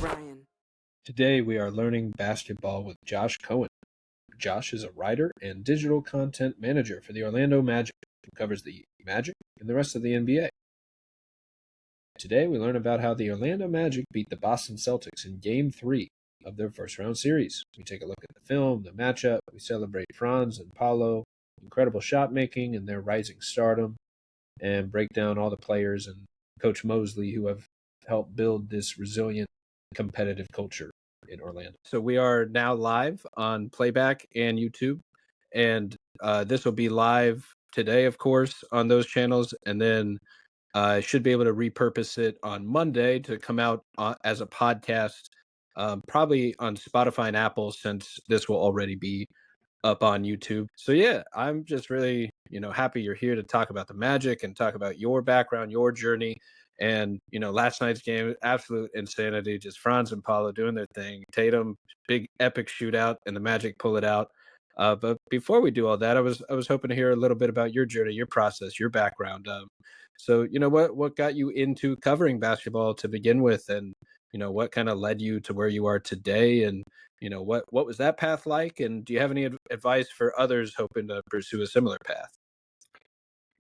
Ryan. Today we are learning basketball with Josh Cohen. Josh is a writer and digital content manager for the Orlando Magic, who covers the Magic and the rest of the NBA. Today we learn about how the Orlando Magic beat the Boston Celtics in Game 3 of their first-round series. We take a look at the film, the matchup, we celebrate Franz and Paolo, incredible shot-making and their rising stardom, and break down all the players and Coach Mosley who have helped build this resilient, competitive culture in Orlando. So we are now live on playback and YouTube, and this will be live today, of course, on those channels, and then I should be able to repurpose it on Monday to come out as a podcast, probably on Spotify and Apple, since this will already be up on YouTube. So yeah, I'm just really, happy you're here to talk about the Magic and talk about your background, your journey. And, last night's game, absolute insanity, just Franz and Paolo doing their thing. Tatum, big epic shootout, and the Magic pull it out. But before we do all that, I was hoping to hear a little bit about your journey, your process, your background. So, what got you into covering basketball to begin with, and what kind of led you to where you are today, and what was that path like, and do you have any advice for others hoping to pursue a similar path?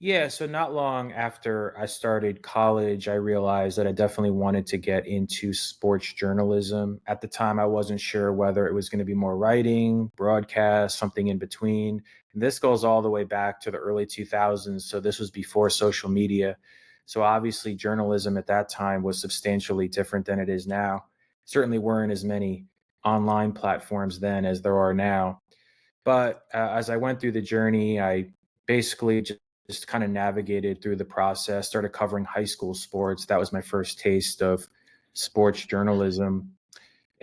Yeah, so not long after I started college, I realized that I definitely wanted to get into sports journalism. At the time, I wasn't sure whether it was going to be more writing, broadcast, something in between. And this goes all the way back to the early 2000s. So this was before social media. So obviously, journalism at that time was substantially different than it is now. Certainly weren't as many online platforms then as there are now. But as I went through the journey, I basically just kind of navigated through the process, started covering high school sports. That was my first taste of sports journalism.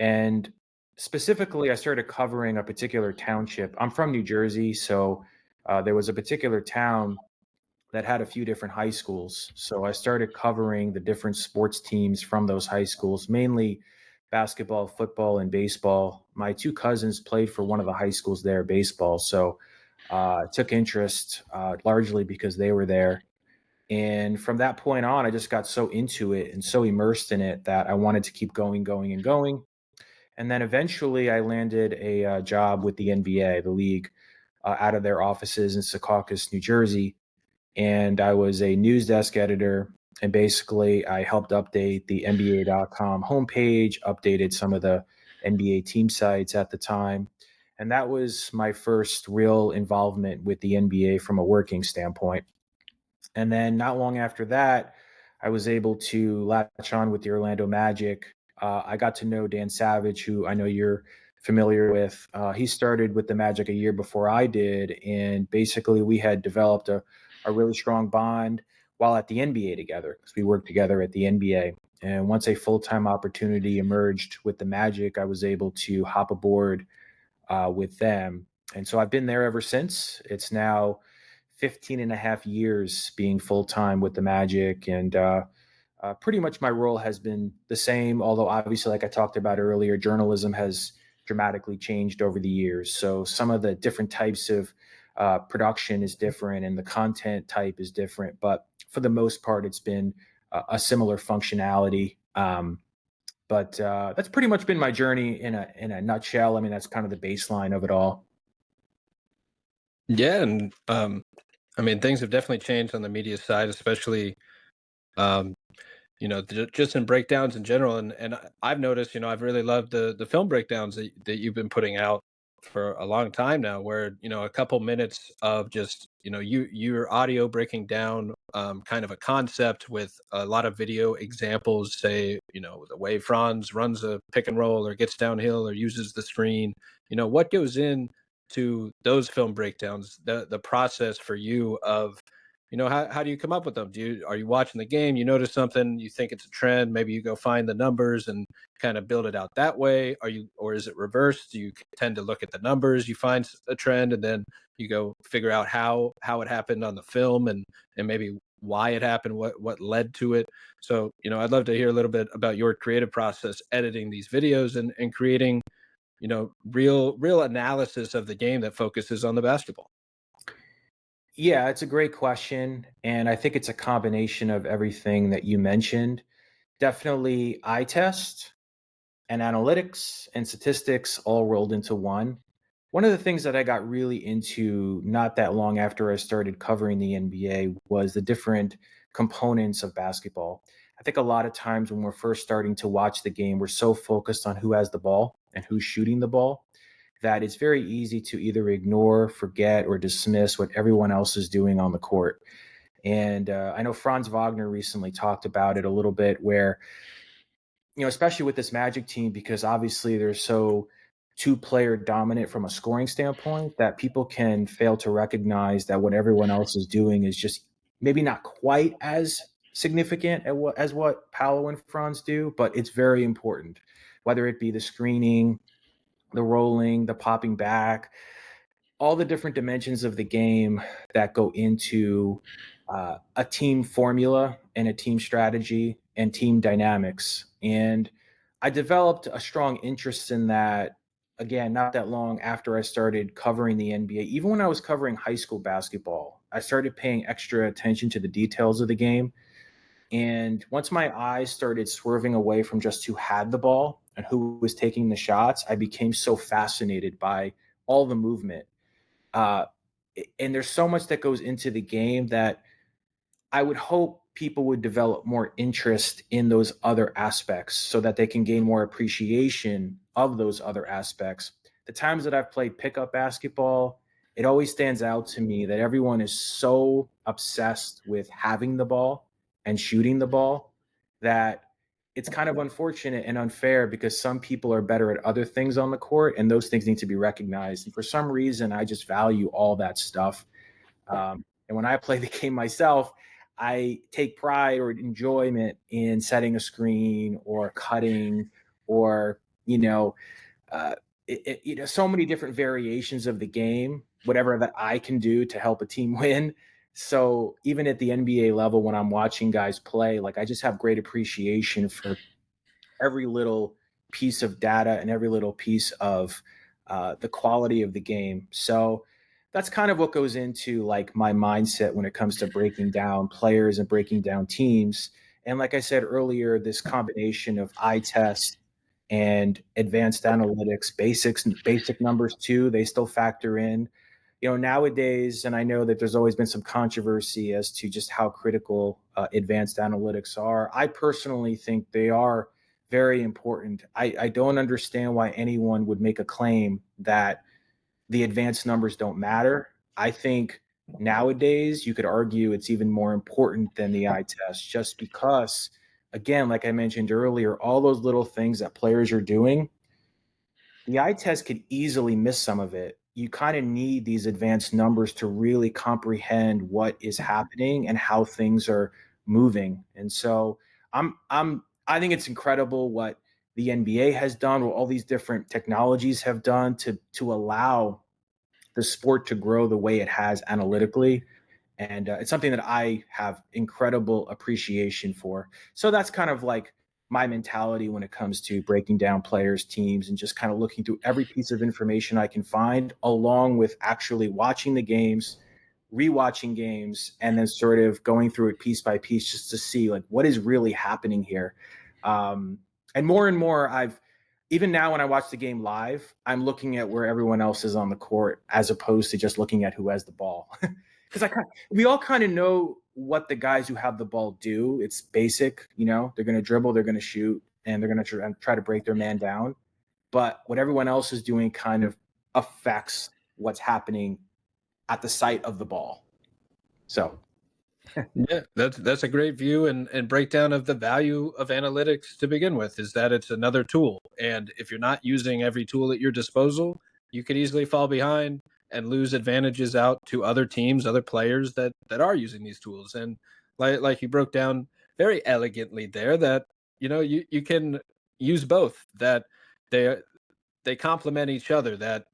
And specifically, I started covering a particular township. I'm from New Jersey, so there was a particular town that had a few different high schools. So I started covering the different sports teams from those high schools, mainly basketball, football, and baseball. My two cousins played for one of the high schools there, baseball. So took interest largely because they were there. And from that point on, I just got so into it and so immersed in it that I wanted to keep going, going, and going. And then eventually I landed a job with the NBA, the league, out of their offices in Secaucus, New Jersey. And I was a news desk editor. And basically, I helped update the NBA.com homepage, updated some of the NBA team sites at the time. And that was my first real involvement with the NBA from a working standpoint. And then not long after that, I was able to latch on with the Orlando Magic. I got to know Dan Savage, who I know you're familiar with. He started with the Magic a year before I did. And basically, we had developed a really strong bond while at the NBA together, because we worked together at the NBA. And once a full-time opportunity emerged with the Magic, I was able to hop aboard with them. And so I've been there ever since. It's now 15 and a half years being full-time with the Magic. And pretty much my role has been the same, although obviously, like I talked about earlier, journalism has dramatically changed over the years. So some of the different types of production is different and the content type is different. But for the most part, it's been a similar functionality. But that's pretty much been my journey in a nutshell. I mean, that's kind of the baseline of it all. Yeah, and things have definitely changed on the media side, especially just in breakdowns in general. And I've noticed, I've really loved the film breakdowns that you've been putting out for a long time now, where a couple minutes of just your audio breaking down kind of a concept with a lot of video examples, say the way Franz runs a pick and roll or gets downhill or uses the screen, what goes in to those film breakdowns, the process for you of how do you come up with them? Are you watching the game, you notice something, you think it's a trend, maybe you go find the numbers and kind of build it out that way? Or is it reversed? Do you tend to look at the numbers, you find a trend, and then you go figure out how it happened on the film, and maybe why it happened, what led to it? So, I'd love to hear a little bit about your creative process editing these videos and creating, real analysis of the game that focuses on the basketball. Yeah, it's a great question. And I think it's a combination of everything that you mentioned. Definitely eye test. and analytics and statistics all rolled into one. One of the things that I got really into not that long after I started covering the NBA was the different components of basketball. I think a lot of times when we're first starting to watch the game, we're so focused on who has the ball and who's shooting the ball that it's very easy to either ignore, forget, or dismiss what everyone else is doing on the court. And I know Franz Wagner recently talked about it a little bit where, especially with this Magic team, because obviously they're so two-player dominant from a scoring standpoint that people can fail to recognize that what everyone else is doing is just maybe not quite as significant as what Paolo and Franz do, but it's very important, whether it be the screening, the rolling, the popping back, all the different dimensions of the game that go into a team formula and a team strategy and team dynamics. And I developed a strong interest in that, again, not that long after I started covering the NBA. Even when I was covering high school basketball, I started paying extra attention to the details of the game. And once my eyes started swerving away from just who had the ball and who was taking the shots, I became so fascinated by all the movement. Uh, and there's so much that goes into the game that I would hope people would develop more interest in those other aspects so that they can gain more appreciation of those other aspects. The times that I've played pickup basketball, it always stands out to me that everyone is so obsessed with having the ball and shooting the ball that it's kind of unfortunate and unfair because some people are better at other things on the court and those things need to be recognized. And for some reason, I just value all that stuff. And when I play the game myself, I take pride or enjoyment in setting a screen or cutting or, uh, so many different variations of the game, whatever that I can do to help a team win. So even at the NBA level, when I'm watching guys play, like I just have great appreciation for every little piece of data and every little piece of the quality of the game. So that's kind of what goes into like my mindset when it comes to breaking down players and breaking down teams. And like I said earlier, this combination of eye test and advanced analytics, basic numbers too, they still factor in. Nowadays, and I know that there's always been some controversy as to just how critical advanced analytics are. I personally think they are very important. I don't understand why anyone would make a claim that the advanced numbers don't matter. I think nowadays you could argue it's even more important than the eye test just because, again, like I mentioned earlier, all those little things that players are doing, the eye test could easily miss some of it. You kind of need these advanced numbers to really comprehend what is happening and how things are moving. And so I think it's incredible what the NBA has done, what all these different technologies have done to allow the sport to grow the way it has analytically. And it's something that I have incredible appreciation for. So that's kind of like my mentality when it comes to breaking down players, teams, and just kind of looking through every piece of information I can find, along with actually watching the games, rewatching games, and then sort of going through it piece by piece just to see like what is really happening here. And more, even now when I watch the game live, I'm looking at where everyone else is on the court as opposed to just looking at who has the ball. Because we all kind of know what the guys who have the ball do. It's basic, they're going to dribble, they're going to shoot, and they're going to try to break their man down. But what everyone else is doing kind of affects what's happening at the site of the ball. So. Yeah, that's a great view and breakdown of the value of analytics to begin with, is that it's another tool. And if you're not using every tool at your disposal, you could easily fall behind and lose advantages out to other teams, other players that are using these tools. And like you broke down very elegantly there, that you can use both, that they complement each other, that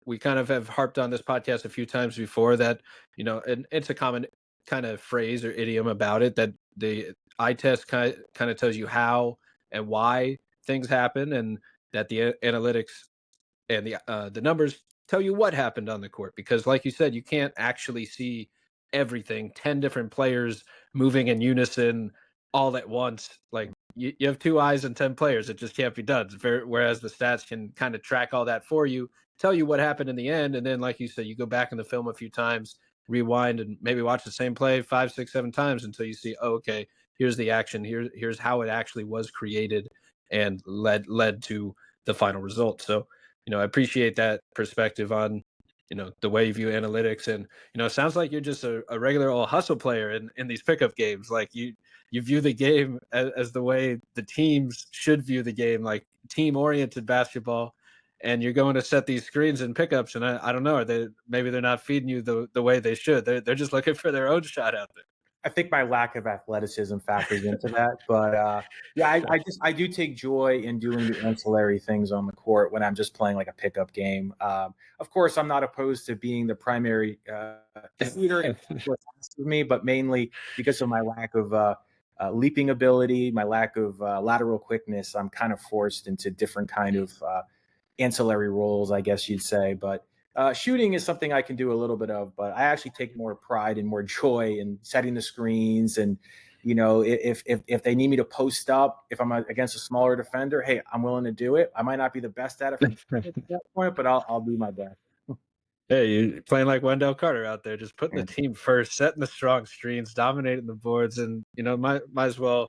we kind of have harped on this podcast a few times before that, and it's a common kind of phrase or idiom about it, that the eye test kind of tells you how and why things happen, and that the analytics and the numbers tell you what happened on the court. Because like you said, you can't actually see everything, 10 different players moving in unison all at once. Like you have 2 eyes and 10 players. It just can't be done. Whereas the stats can kind of track all that for you, tell you what happened in the end, and then, like you said, you go back in the film a few times, rewind, and maybe watch the same play 5, 6, 7 times until you see, oh, okay, here's the action. Here's how it actually was created and led to the final result. So, I appreciate that perspective on the way you view analytics. And it sounds like you're just a regular old hustle player in these pickup games. Like you view the game as the way the teams should view the game, like team oriented basketball. And you're going to set these screens and pickups, and I don't know, maybe they're not feeding you the way they should. They're just looking for their own shot out there. I think my lack of athleticism factors into that, but yeah, I do take joy in doing the ancillary things on the court when I'm just playing like a pickup game. Of course, I'm not opposed to being the primary shooter with me, but mainly because of my lack of leaping ability, my lack of lateral quickness, I'm kind of forced into different kind of ancillary roles, I guess you'd say. But shooting is something I can do a little bit of, but I actually take more pride and more joy in setting the screens. And if they need me to post up, if I'm against a smaller defender, hey, I'm willing to do it. I might not be the best at it from that point, but I'll do my best. Hey, you playing like Wendell Carter out there, just putting the team first, setting the strong screens, dominating the boards, and might as well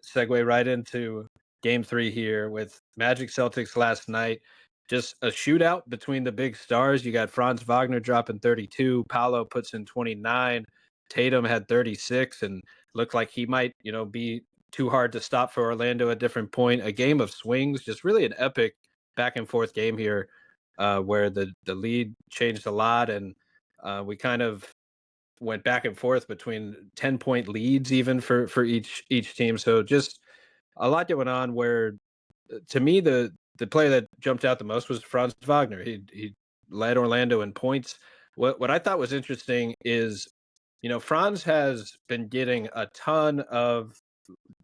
segue right into Game 3 here with Magic Celtics last night. Just a shootout between the big stars. You got Franz Wagner dropping 32, Paolo puts in 29, Tatum had 36, and looked like he might be too hard to stop for Orlando at different point. A game of swings, just really an epic back and forth game here. Where the lead changed a lot, and we kind of went back and forth between 10-point leads even for each team. So just a lot going on. Where to me the player that jumped out the most was Franz Wagner. He led Orlando in points. What I thought was interesting is Franz has been getting a ton of,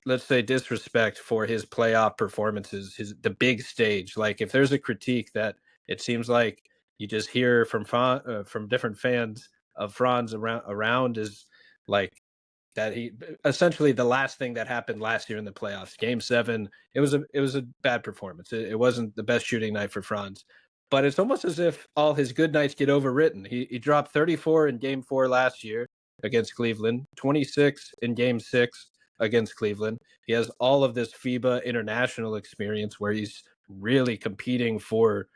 let's say, disrespect for his playoff performances, the big stage. Like if there's a critique that it seems like you just hear from different fans of Franz around is like that he essentially the last thing that happened last year in the playoffs, Game 7. It was a bad performance. It wasn't the best shooting night for Franz, but it's almost as if all his good nights get overwritten. He dropped 34 in Game 4 last year against Cleveland, 26 in Game 6 against Cleveland. He has all of this FIBA international experience where he's really competing for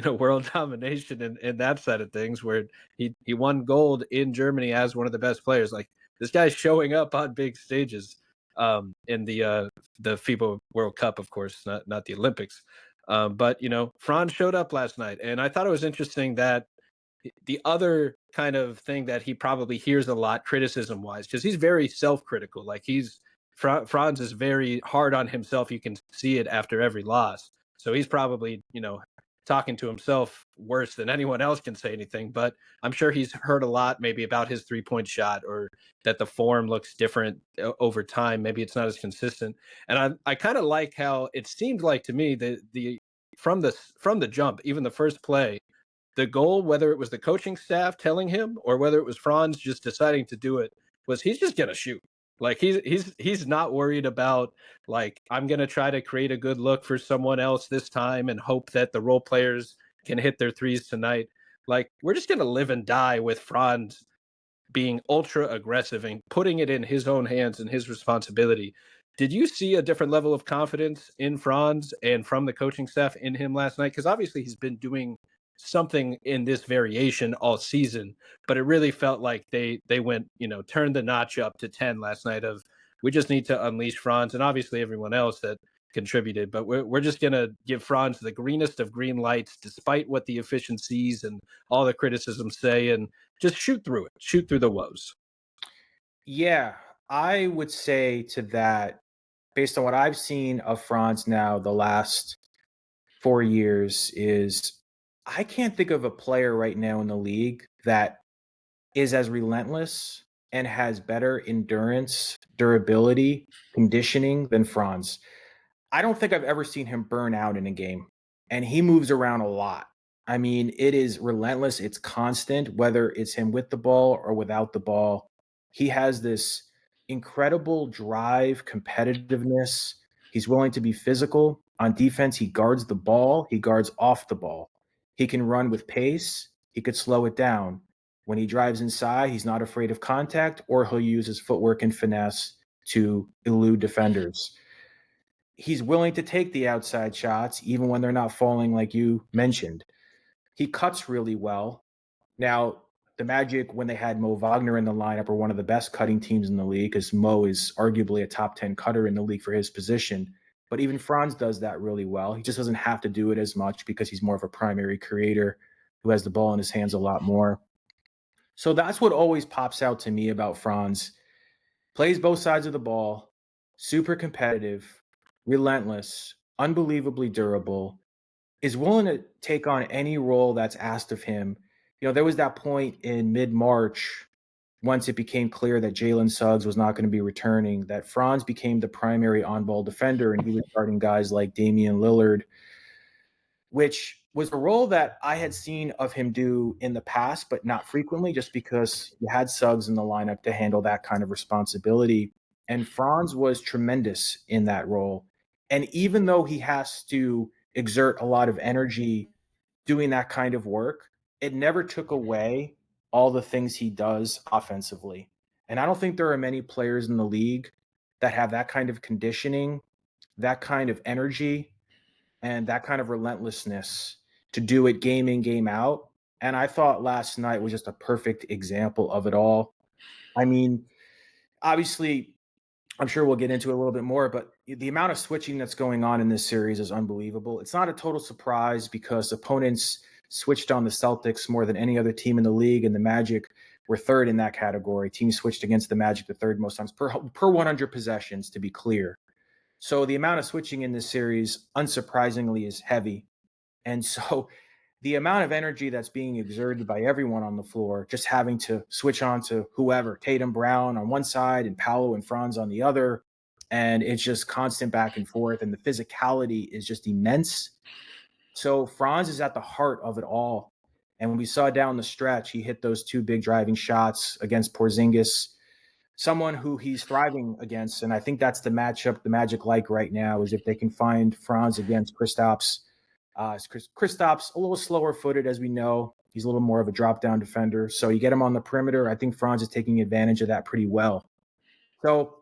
world domination and that side of things, where he won gold in Germany as one of the best players. Like this guy's showing up on big stages in the FIBA World Cup, of course, not the Olympics. But Franz showed up last night, and I thought it was interesting that the other kind of thing that he probably hears a lot criticism wise, because he's very self-critical. Like Franz is very hard on himself. You can see it after every loss. So he's probably, talking to himself worse than anyone else can say anything. But I'm sure he's heard a lot maybe about his 3-point shot, or that the form looks different over time. Maybe it's not as consistent. And I kind of like how it seemed like to me from the jump, even the first play, the goal, whether it was the coaching staff telling him or whether it was Franz just deciding to do it, was he's just gonna shoot. Like he's not worried about, like, I'm gonna try to create a good look for someone else this time and hope that the role players can hit their threes tonight. Like, we're just gonna live and die with Franz being ultra aggressive and putting it in his own hands and his responsibility. Did you see a different level of confidence in Franz and from the coaching staff in him last night? Because obviously he's been doing something in this variation all season, but it really felt like they went, turned the notch up to 10 last night of, we just need to unleash Franz and obviously everyone else that contributed, but we're just going to give Franz the greenest of green lights despite what the efficiencies and all the criticisms say, and just shoot through the woes. Yeah, I would say to that, based on what I've seen of Franz now the last 4 years, is I can't think of a player right now in the league that is as relentless and has better endurance, durability, conditioning than Franz. I don't think I've ever seen him burn out in a game, and he moves around a lot. I mean, it is relentless. It's constant, whether it's him with the ball or without the ball. He has this incredible drive, competitiveness. He's willing to be physical. On defense, he guards the ball. He guards off the ball. He can run with pace. He could slow it down. When he drives inside, he's not afraid of contact, or he'll use his footwork and finesse to elude defenders. He's willing to take the outside shots, even when they're not falling, like you mentioned. He cuts really well. Now, the Magic, when they had Mo Wagner in the lineup, are one of the best cutting teams in the league, because Mo is arguably a top 10 cutter in the league for his position. But even Franz does that really well. He just doesn't have to do it as much because he's more of a primary creator who has the ball in his hands a lot more. So that's what always pops out to me about Franz. Plays both sides of the ball, super competitive, relentless, unbelievably durable, is willing to take on any role that's asked of him. There was that point in mid-March, once it became clear that Jalen Suggs was not going to be returning, that Franz became the primary on-ball defender, and he was starting guys like Damian Lillard, which was a role that I had seen of him do in the past, but not frequently, just because you had Suggs in the lineup to handle that kind of responsibility. And Franz was tremendous in that role. And even though he has to exert a lot of energy doing that kind of work, it never took away all the things he does offensively. And I don't think there are many players in the league that have that kind of conditioning, that kind of energy, and that kind of relentlessness to do it game in, game out. And I thought last night was just a perfect example of it all. I mean, obviously, I'm sure we'll get into it a little bit more, but the amount of switching that's going on in this series is unbelievable. It's not a total surprise because opponents switched on the Celtics more than any other team in the league, and the Magic were third in that category. Teams switched against the Magic the third most times per 100 possessions, to be clear. So the amount of switching in this series, unsurprisingly, is heavy. And so the amount of energy that's being exerted by everyone on the floor, just having to switch on to whoever, Tatum, Brown on one side and Paolo and Franz on the other. And it's just constant back and forth. And the physicality is just immense. So Franz is at the heart of it all. And when we saw down the stretch, he hit those two big driving shots against Porzingis, someone who he's thriving against. And I think that's the matchup the Magic like right now, is if they can find Franz against Kristaps. Kristaps a little slower footed, as we know. He's a little more of a drop down defender. So you get him on the perimeter. I think Franz is taking advantage of that pretty well. So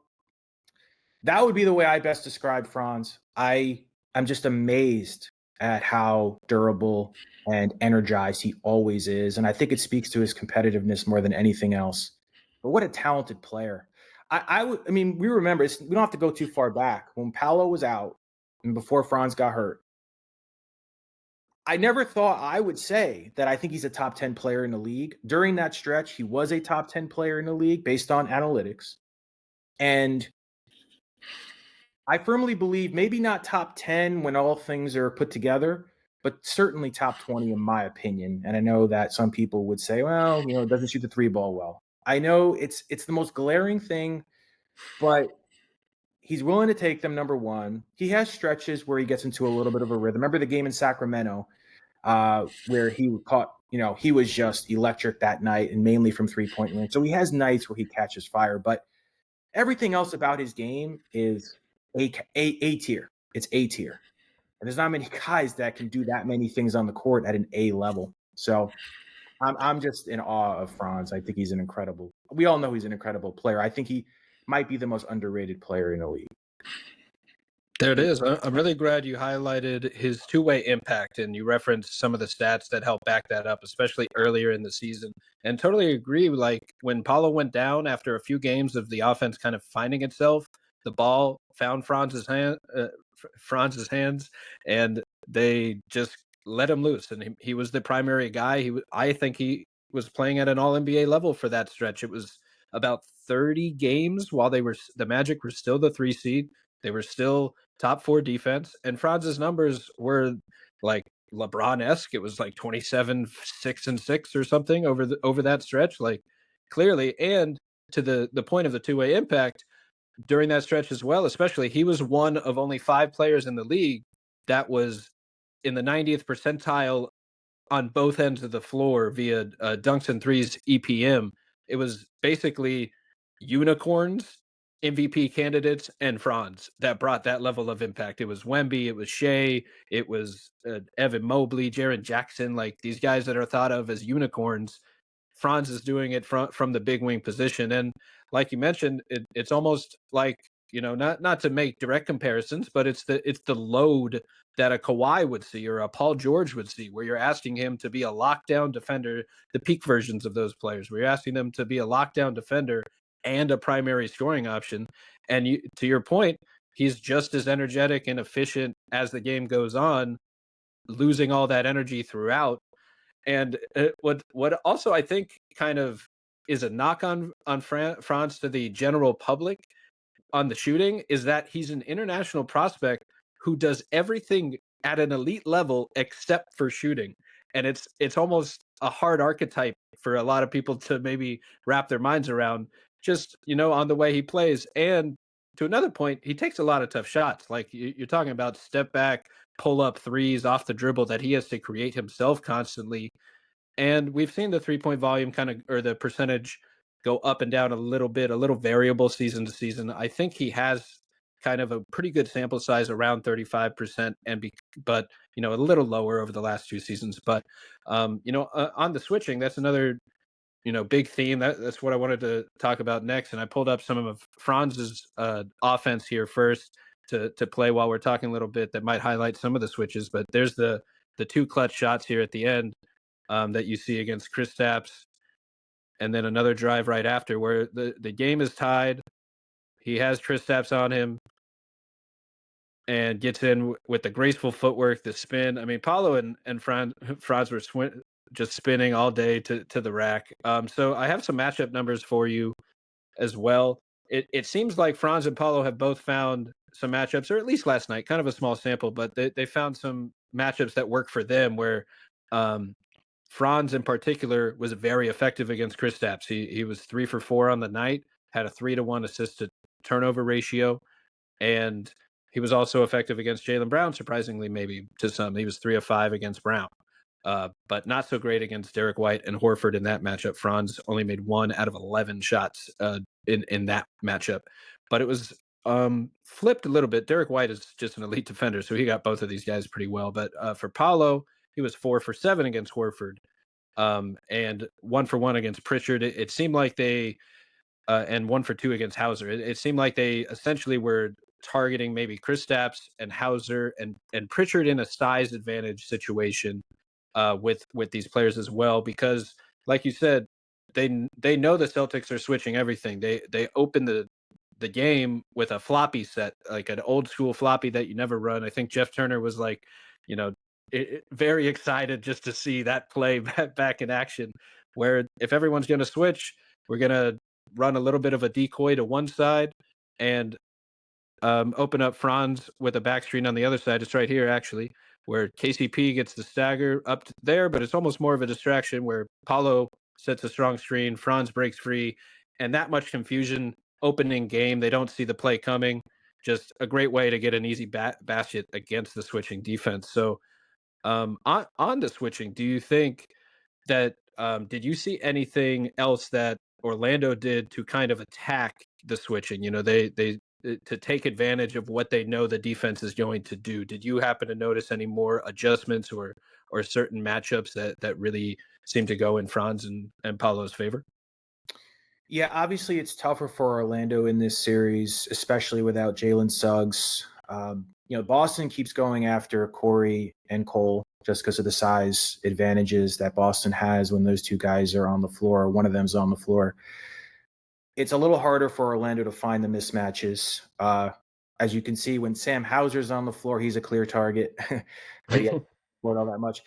that would be the way I best describe Franz. I'm just amazed at how durable and energized he always is. And I think it speaks to his competitiveness more than anything else. But what a talented player. I mean, we remember, we don't have to go too far back. When Paolo was out and before Franz got hurt, I never thought I would say that I think he's a top 10 player in the league. During that stretch, he was a top 10 player in the league based on analytics. And I firmly believe maybe not top 10 when all things are put together, but certainly top 20 in my opinion. And I know that some people would say, well, it doesn't shoot the three ball well. I know it's the most glaring thing, but he's willing to take them, number one. He has stretches where he gets into a little bit of a rhythm. Remember the game in Sacramento where he caught, he was just electric that night, and mainly from three-point range. So he has nights where he catches fire, but everything else about his game is A tier. It's A tier. And there's not many guys that can do that many things on the court at an A level. So I'm just in awe of Franz. I think he's we all know he's an incredible player. I think he might be the most underrated player in the league. There it is. I'm really glad you highlighted his two-way impact, and you referenced some of the stats that help back that up, especially earlier in the season. And totally agree, like when Paolo went down after a few games of the offense kind of finding itself, the ball found Franz's hands, and they just let him loose. And he was the primary guy. I think he was playing at an All-NBA level for that stretch. It was about 30 games while the Magic were still the 3 seed. They were still top 4 defense, and Franz's numbers were like LeBron-esque. It was like 27, 6 and 6 or something over that stretch, like clearly. And to the point of the two-way impact during that stretch as well, especially, he was one of only 5 players in the league that was in the 90th percentile on both ends of the floor via dunks and threes EPM. It was basically unicorns MVP candidates and Franz that brought that level of impact. It was Wemby, it was Shea, it was Evan Mobley, Jaren Jackson, like these guys that are thought of as unicorns. Franz is doing it from the big wing position, and like you mentioned, it's almost like, not to make direct comparisons, but it's the load that a Kawhi would see or a Paul George would see, where you're asking him to be a lockdown defender, the peak versions of those players, where you're asking them to be a lockdown defender and a primary scoring option. And to your point, he's just as energetic and efficient as the game goes on, losing all that energy throughout. And what also I think kind of is a knock on Franz to the general public on the shooting is that he's an international prospect who does everything at an elite level except for shooting. And it's almost a hard archetype for a lot of people to maybe wrap their minds around, just, on the way he plays. And to another point, he takes a lot of tough shots. Like you're talking about step back, pull up threes off the dribble that he has to create himself constantly. And we've seen the 3-point volume kind of, or the percentage, go up and down a little bit, a little variable season to season. I think he has kind of a pretty good sample size around 35% but a little lower over the last 2 seasons. But on the switching, that's another big theme. That's what I wanted to talk about next. And I pulled up some of Franz's offense here first to play while we're talking a little bit that might highlight some of the switches. But there's the two clutch shots here at the end that you see against Kristaps, and then another drive right after where the game is tied. He has Kristaps on him and gets in with the graceful footwork, the spin. I mean, Paolo and Franz were just spinning all day to the rack. So I have some matchup numbers for you as well. It seems like Franz and Paolo have both found some matchups, or at least last night, kind of a small sample, but they found some matchups that work for them where Franz in particular was very effective against Kristaps. He was 3 for 4 on the night, had a 3-to-1 assist to turnover ratio, and he was also effective against Jaylen Brown, surprisingly, maybe to some. He was 3 of 5 against Brown, but not so great against Derek White and Horford in that matchup. Franz only made 1 out of 11 shots in that matchup, but it was flipped a little bit. Derek White is just an elite defender, so he got both of these guys pretty well. But for Paolo, he was 4 for 7 against Horford, and 1 for 1 against Pritchard. It seemed like they and 1 for 2 against Hauser. It seemed like they essentially were targeting maybe Kristaps and Hauser and Pritchard in a size advantage situation with these players as well, because like you said, they know the Celtics are switching everything. They open the game with a floppy set, like an old school floppy that you never run. I think Jeff Turner was like, very excited just to see that play back in action, where if everyone's going to switch, we're going to run a little bit of a decoy to one side and open up Franz with a back screen on the other side. It's right here, actually, where KCP gets the stagger up there, but it's almost more of a distraction where Paolo sets a strong screen, Franz breaks free, and that much confusion opening game. They don't see the play coming. Just a great way to get an easy basket against the switching defense. So on the switching, do you think that did you see anything else that Orlando did to kind of attack the switching? They to take advantage of what they know the defense is going to do. Did you happen to notice any more adjustments or certain matchups that really seem to go in Franz and Paolo's favor? Yeah, obviously it's tougher for Orlando in this series, especially without Jalen Suggs. Boston keeps going after Corey and Cole just because of the size advantages that Boston has when those two guys are on the floor, or one of them's on the floor. It's a little harder for Orlando to find the mismatches. As you can see, when Sam Hauser's on the floor, he's a clear target. But yeah, not all that much.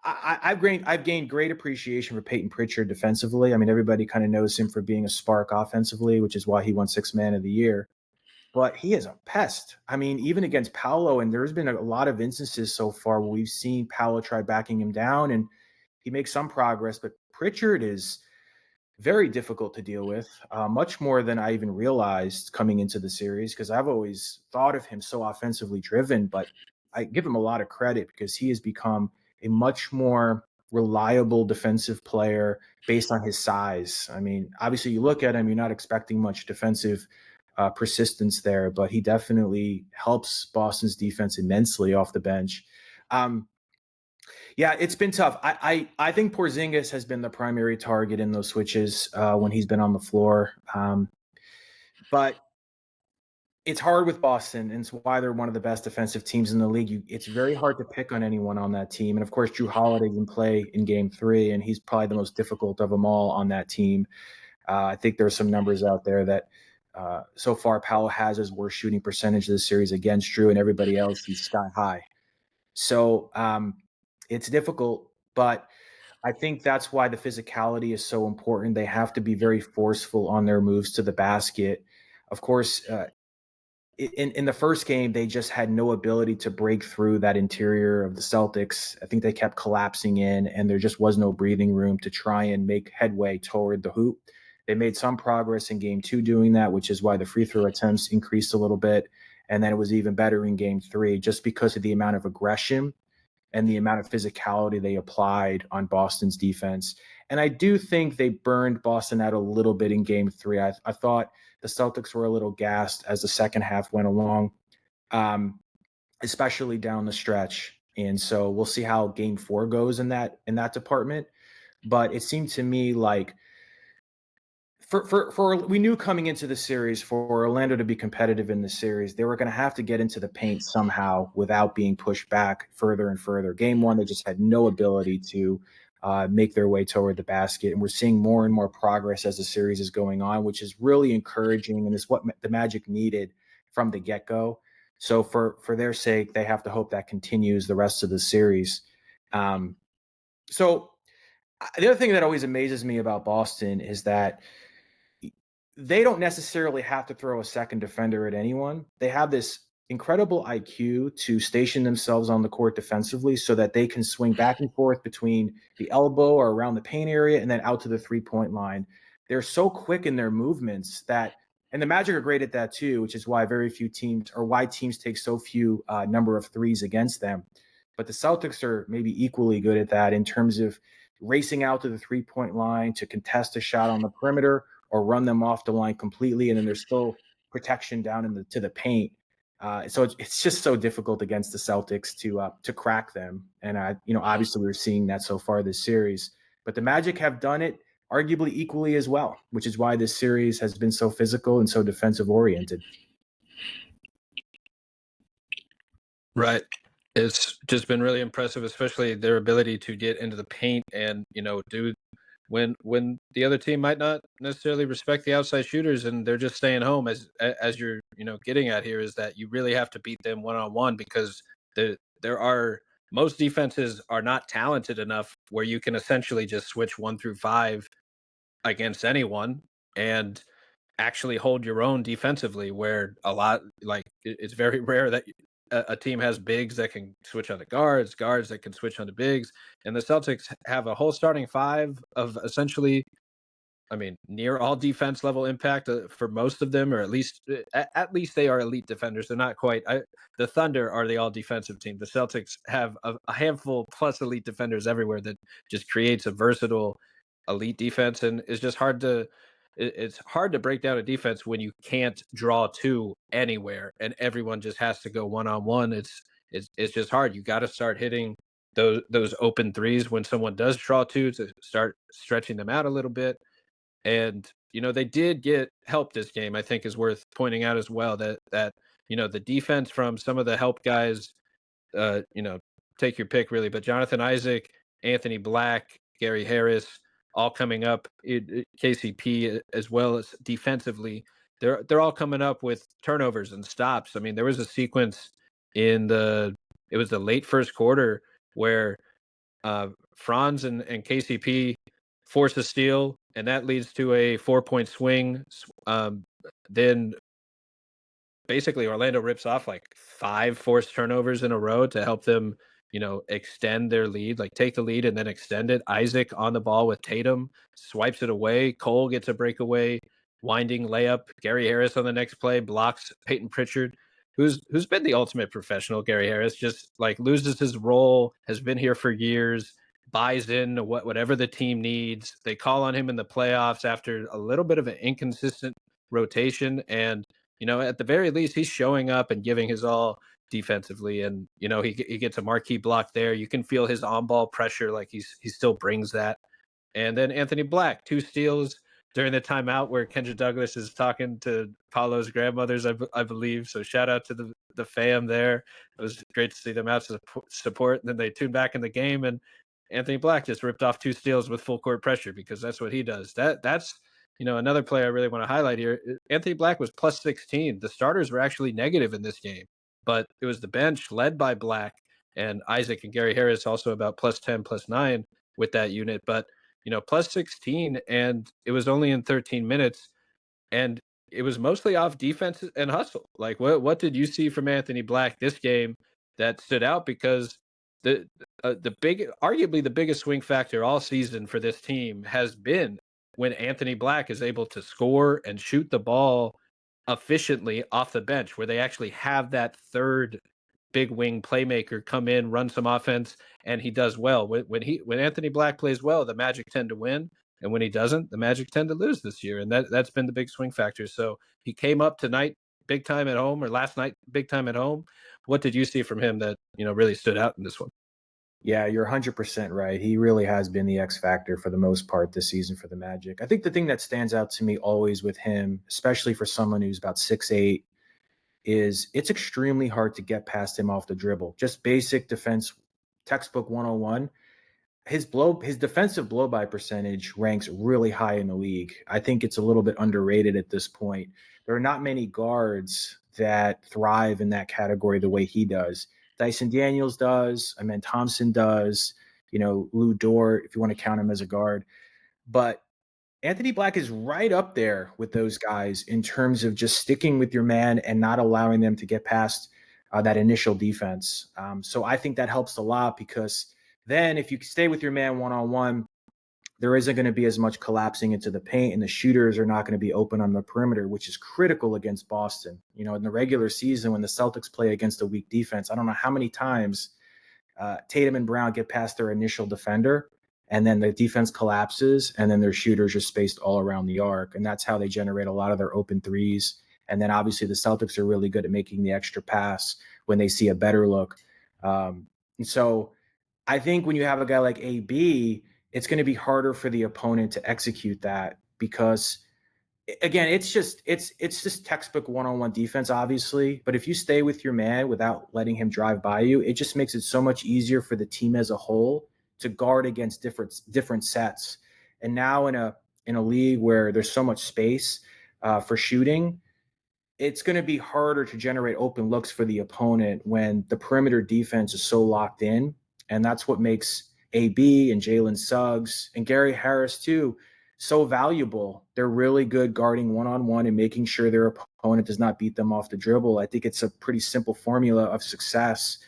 I've gained great appreciation for Peyton Pritchard defensively. I mean, everybody kind of knows him for being a spark offensively, which is why he won Sixth Man of the Year. But he is a pest. I mean, even against Paolo, and there's been a lot of instances so far where we've seen Paolo try backing him down, and he makes some progress. But Pritchard is very difficult to deal with, much more than I even realized coming into the series, because I've always thought of him so offensively driven. But I give him a lot of credit because he has become a much more reliable defensive player based on his size. I mean, obviously, you look at him, you're not expecting much defensive persistence there, but he definitely helps Boston's defense immensely off the bench. Yeah, it's been tough. I think Porzingis has been the primary target in those switches when he's been on the floor. But it's hard with Boston, and it's why they're one of the best defensive teams in the league. It's very hard to pick on anyone on that team. And of course, Drew Holiday can play in Game 3, and he's probably the most difficult of them all on that team. I think there are some numbers out there that so far Paolo has his worst shooting percentage of the series against Drew, and everybody else he's sky high. So it's difficult, but I think that's why the physicality is so important. They have to be very forceful on their moves to the basket. Of course, in the first game, they just had no ability to break through that interior of the Celtics. I think they kept collapsing in, and there just was no breathing room to try and make headway toward the hoop. They made some progress in Game 2 doing that, which is why the free throw attempts increased a little bit. And then it was even better in Game 3 just because of the amount of aggression and the amount of physicality they applied on Boston's defense. And I do think they burned Boston out a little bit in Game 3. I thought the Celtics were a little gassed as the second half went along, especially down the stretch. And so we'll see how Game 4 goes in that department. But it seemed to me like for we knew coming into the series, for Orlando to be competitive in the series, they were going to have to get into the paint somehow without being pushed back further and further. Game 1, they just had no ability to make their way toward the basket. And we're seeing more and more progress as the series is going on, which is really encouraging and is what the Magic needed from the get-go. So for their sake, they have to hope that continues the rest of the series. So the other thing that always amazes me about Boston is that they don't necessarily have to throw a second defender at anyone. They have this incredible IQ to station themselves on the court defensively so that they can swing back and forth between the elbow or around the paint area and then out to the three-point line. They're so quick in their movements that, and the Magic are great at that too, which is why very few teams, or why teams take so few number of threes against them. But the Celtics are maybe equally good at that in terms of racing out to the three-point line to contest a shot on the perimeter or run them off the line completely, and then there's still protection down to the paint. So it's just so difficult against the Celtics to crack them. And obviously we're seeing that so far this series. But the Magic have done it arguably equally as well, which is why this series has been so physical and so defensive oriented. Right. It's just been really impressive, especially their ability to get into the paint and do when the other team might not necessarily respect the outside shooters and they're just staying home. As you're getting at here, is that you really have to beat them one-on-one because most defenses are not talented enough where you can essentially just switch 1 through 5 against anyone and actually hold your own defensively, where it's very rare that a team has bigs that can switch on the guards that can switch on the bigs. And the Celtics have a whole starting 5 of essentially, near all defense level impact for most of them, or at least they are elite defenders. They're not quite. The Thunder are the all defensive team. The Celtics have a handful plus elite defenders everywhere that just creates a versatile elite defense, and it's just hard to. It's hard to break down a defense when you can't draw 2 anywhere and everyone just has to go one-on-one. It's just hard. You got to start hitting those open threes when someone does draw 2 to start stretching them out a little bit. And they did get help this game. I think is worth pointing out as well that the defense from some of the help guys, take your pick really, but Jonathan Isaac, Anthony Black, Gary Harris, all coming up, KCP as well as defensively, they're all coming up with turnovers and stops. There was a sequence it was the late first quarter where Franz and KCP force a steal, and that leads to a 4-point swing. Then basically Orlando rips off like 5 forced turnovers in a row to help them extend their lead, like take the lead and then extend it. Isaac on the ball with Tatum, swipes it away. Cole gets a breakaway, winding layup. Gary Harris on the next play blocks Peyton Pritchard, who's been the ultimate professional. Gary Harris just like loses his role, has been here for years, buys in to whatever the team needs. They call on him in the playoffs after a little bit of an inconsistent rotation. And, at the very least, he's showing up and giving his all defensively. And, he gets a marquee block there. You can feel his on ball pressure. Like he still brings that. And then Anthony Black, 2 steals during the timeout where Kendra Douglas is talking to Paolo's grandmothers, I believe. So shout out to the fam there. It was great to see them out to support. And then they tuned back in the game, and Anthony Black just ripped off 2 steals with full court pressure because that's what he does. That's another player I really want to highlight here. Anthony Black was plus 16. The starters were actually negative in this game, but it was the bench led by Black and Isaac and Gary Harris also about plus 10, plus 9 with that unit. But plus 16, and it was only in 13 minutes, and it was mostly off defense and hustle. Like, what did you see from Anthony Black this game that stood out? Because arguably the biggest swing factor all season for this team has been when Anthony Black is able to score and shoot the ball efficiently off the bench, where they actually have that third big wing playmaker come in, run some offense, and he does well. When Anthony Black plays well, the Magic tend to win, and when he doesn't, the Magic tend to lose this year, and that's been the big swing factor. So he came up tonight big time at home, or last night big time at home. What did you see from him that really stood out in this one? Yeah, you're 100% right. He really has been the X factor for the most part this season for the Magic. I think the thing that stands out to me always with him, especially for someone who's about 6'8", is it's extremely hard to get past him off the dribble. Just basic defense, textbook 101. His defensive blow by percentage ranks really high in the league. I think it's a little bit underrated at this point. There are not many guards that thrive in that category the way he does. Dyson Daniels does, Amen Thompson does, Lou Dort, if you want to count him as a guard. But Anthony Black is right up there with those guys in terms of just sticking with your man and not allowing them to get past that initial defense. So I think that helps a lot, because then if you stay with your man one-on-one, there isn't going to be as much collapsing into the paint, and the shooters are not going to be open on the perimeter, which is critical against Boston. In the regular season, when the Celtics play against a weak defense, I don't know how many times Tatum and Brown get past their initial defender, and then the defense collapses, and then their shooters are spaced all around the arc. And that's how they generate a lot of their open threes. And then obviously the Celtics are really good at making the extra pass when they see a better look. And so I think when you have a guy like AB, it's going to be harder for the opponent to execute that, because again, it's just textbook one-on-one defense, obviously. But if you stay with your man without letting him drive by you, it just makes it so much easier for the team as a whole to guard against different sets. And now in a league where there's so much space for shooting, it's going to be harder to generate open looks for the opponent when the perimeter defense is so locked in. And that's what makes AB and Jalen Suggs and Gary Harris too so valuable. They're really good guarding one-on-one and making sure their opponent does not beat them off the dribble. I think it's a pretty simple formula of success.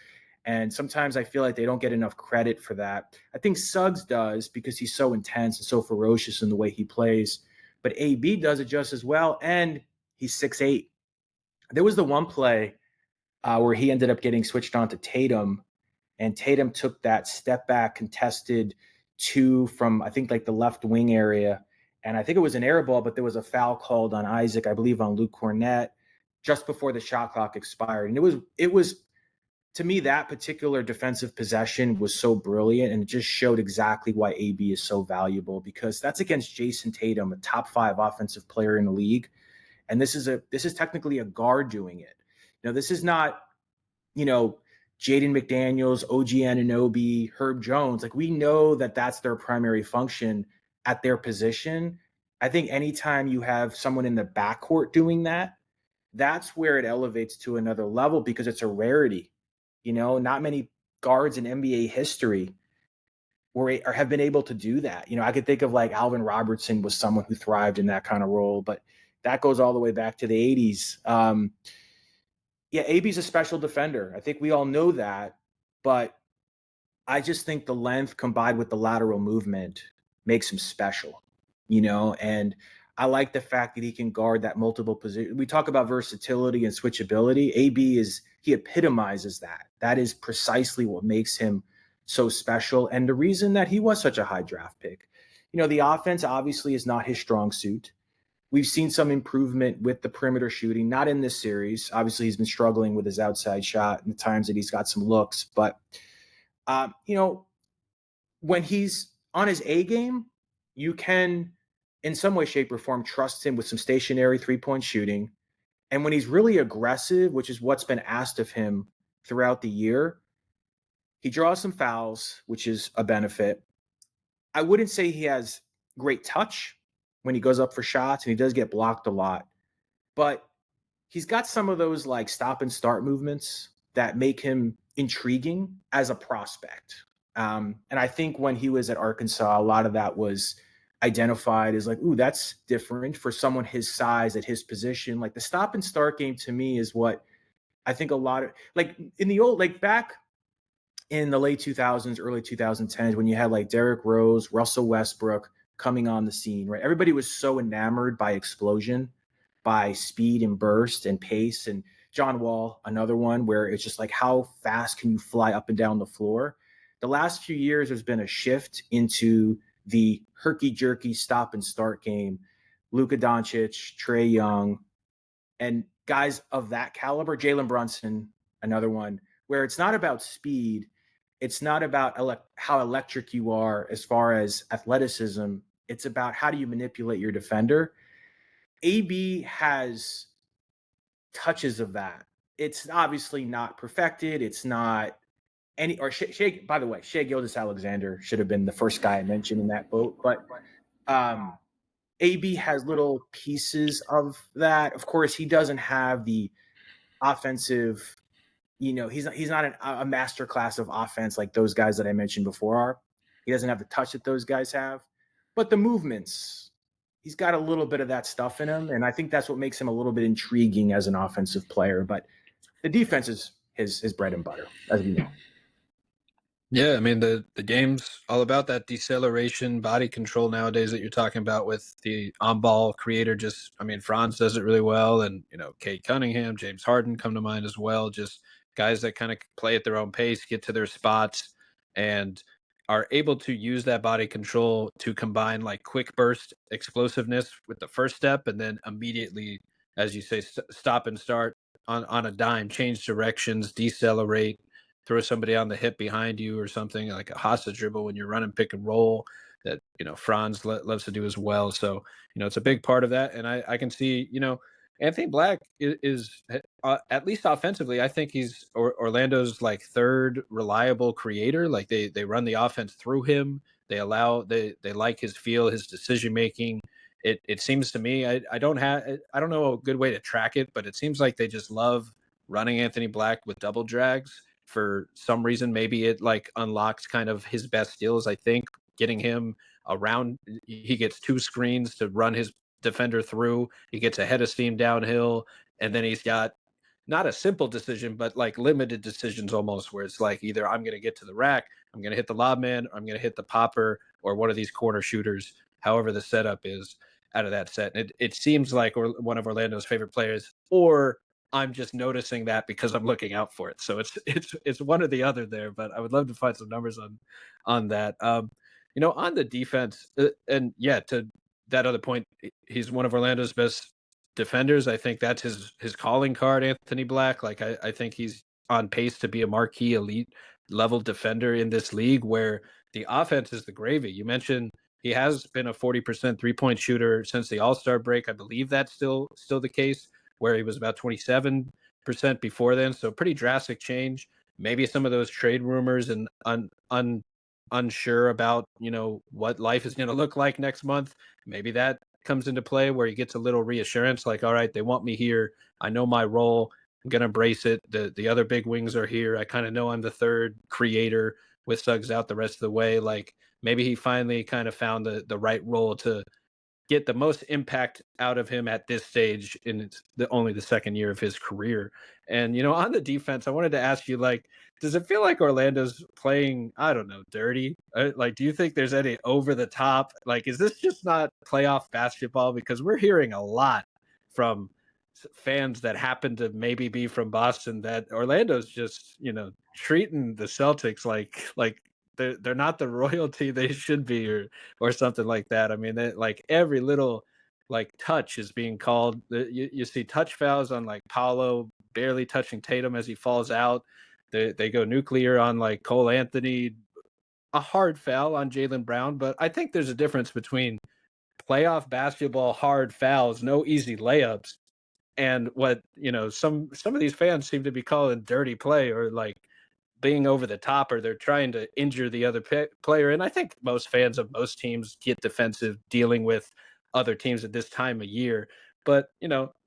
And sometimes I feel like they don't get enough credit for that. I think Suggs does, because he's so intense and so ferocious in the way he plays. But AB does it just as well, and he's 6'8". There was the one play where he ended up getting switched on to Tatum, and Tatum took that step back contested 2 from, I think, like the left wing area. And I think it was an air ball, but there was a foul called on Isaac, I believe on Luke Cornett, just before the shot clock expired. And it was to me, that particular defensive possession was so brilliant, and it just showed exactly why AB is so valuable, because that's against Jason Tatum, a top 5 offensive player in the league. And this is technically a guard doing it. This is not, Jaden McDaniels, OG Anunoby, Herb Jones. Like, we know that that's their primary function at their position. I think anytime you have someone in the backcourt doing that, that's where it elevates to another level, because it's a rarity. Not many guards in NBA history have been able to do that. I could think of like Alvin Robertson was someone who thrived in that kind of role, but that goes all the way back to the 80s. AB's a special defender. I think we all know that, but I just think the length combined with the lateral movement makes him special, and I like the fact that he can guard that multiple position. We talk about versatility and switchability. AB he epitomizes that. That is precisely what makes him so special and the reason that he was such a high draft pick. The offense obviously is not his strong suit. We've seen some improvement with the perimeter shooting, not in this series. Obviously, he's been struggling with his outside shot and the times that he's got some looks. But, when he's on his A game, you can, in some way, shape, or form, trust him with some stationary three-point shooting. And when he's really aggressive, which is what's been asked of him throughout the year, he draws some fouls, which is a benefit. I wouldn't say he has great touch when he goes up for shots, and he does get blocked a lot. But he's got some of those like stop and start movements that make him intriguing as a prospect. And I think when he was at Arkansas, a lot of that was identified as like, ooh, that's different for someone his size at his position. Like the stop and start game to me is what I think a lot of, like in the old, like back in the late 2000s, early 2010s, when you had like Derrick Rose, Russell Westbrook coming on the scene, right? Everybody was so enamored by explosion, by speed and burst and pace. And John Wall, another one where it's just like, how fast can you fly up and down the floor? The last few years, there's been a shift into the herky-jerky stop and start game. Luka Doncic, Trae Young, and guys of that caliber, Jalen Brunson, another one, where it's not about speed. It's not about how electric you are as far as athleticism. It's about how do you manipulate your defender. AB has touches of that. It's obviously not perfected. It's not any, or Shea, by the way, Shea Gilgeous-Alexander should have been the first guy I mentioned in that boat. But AB has little pieces of that. Of course, he doesn't have the offensive, he's not a master class of offense like those guys that I mentioned before are. He doesn't have the touch that those guys have. But the movements, he's got a little bit of that stuff in him. And I think that's what makes him a little bit intriguing as an offensive player. But the defense is his bread and butter, as we know. Yeah, I mean the game's all about that deceleration, body control nowadays that you're talking about with the on-ball creator. Franz does it really well, and Kate Cunningham, James Harden come to mind as well. Just guys that kind of play at their own pace, get to their spots, and are able to use that body control to combine like quick burst explosiveness with the first step, and then immediately, as you say, stop and start on a dime, change directions, decelerate, throw somebody on the hip behind you or something like a hostage dribble when you're running pick and roll that Franz loves to do as well. So it's a big part of that, and I can see Anthony Black is at least offensively. I think he's Orlando's like third reliable creator. Like they run the offense through him. They like his feel, his decision making. It seems to me I don't know a good way to track it, but it seems like they just love running Anthony Black with double drags for some reason. Maybe it like unlocks kind of his best skills. I think getting him around, he gets two screens to run his defender through. He gets a head of steam downhill, and then he's got not a simple decision, but like limited decisions almost, where it's like either I'm going to get to the rack, I'm going to hit the lob man, I'm going to hit the popper, or one of these corner shooters, however the setup is out of that set. And it seems like one of Orlando's favorite players, or I'm just noticing that because I'm looking out for it. So it's one or the other there, but I would love to find some numbers on that. On the defense, and yeah, to that other point, he's one of Orlando's best defenders. I think that's his calling card, Anthony Black. Like I think he's on pace to be a marquee elite level defender in this league, where the offense is the gravy. You mentioned he has been a 40% 3-point shooter since the All-Star break. I believe that's still the case, where he was about 27% before then. So pretty drastic change. Maybe some of those trade rumors and unsure about, what life is going to look like next month. Maybe that comes into play where he gets a little reassurance, like, all right, they want me here. I know my role. I'm going to embrace it. The other big wings are here. I kind of know I'm the third creator with Suggs out the rest of the way. Like maybe he finally kind of found the right role to get the most impact out of him at this stage in only the second year of his career. And, on the defense, I wanted to ask you, like, does it feel like Orlando's playing, I don't know, dirty? Like, do you think there's any over the top? Like, is this just not playoff basketball? Because we're hearing a lot from fans that happen to maybe be from Boston that Orlando's just, treating the Celtics like they're not the royalty they should be, or something like that. I mean, like every little like touch is being called. You see touch fouls on like Paolo barely touching Tatum as he falls out. They go nuclear on like Cole Anthony, a hard foul on Jaylen Brown. But I think there's a difference between playoff basketball hard fouls, no easy layups, and what some of these fans seem to be calling dirty play, or like being over the top, or they're trying to injure the other player. And I think most fans of most teams get defensive dealing with other teams at this time of year. But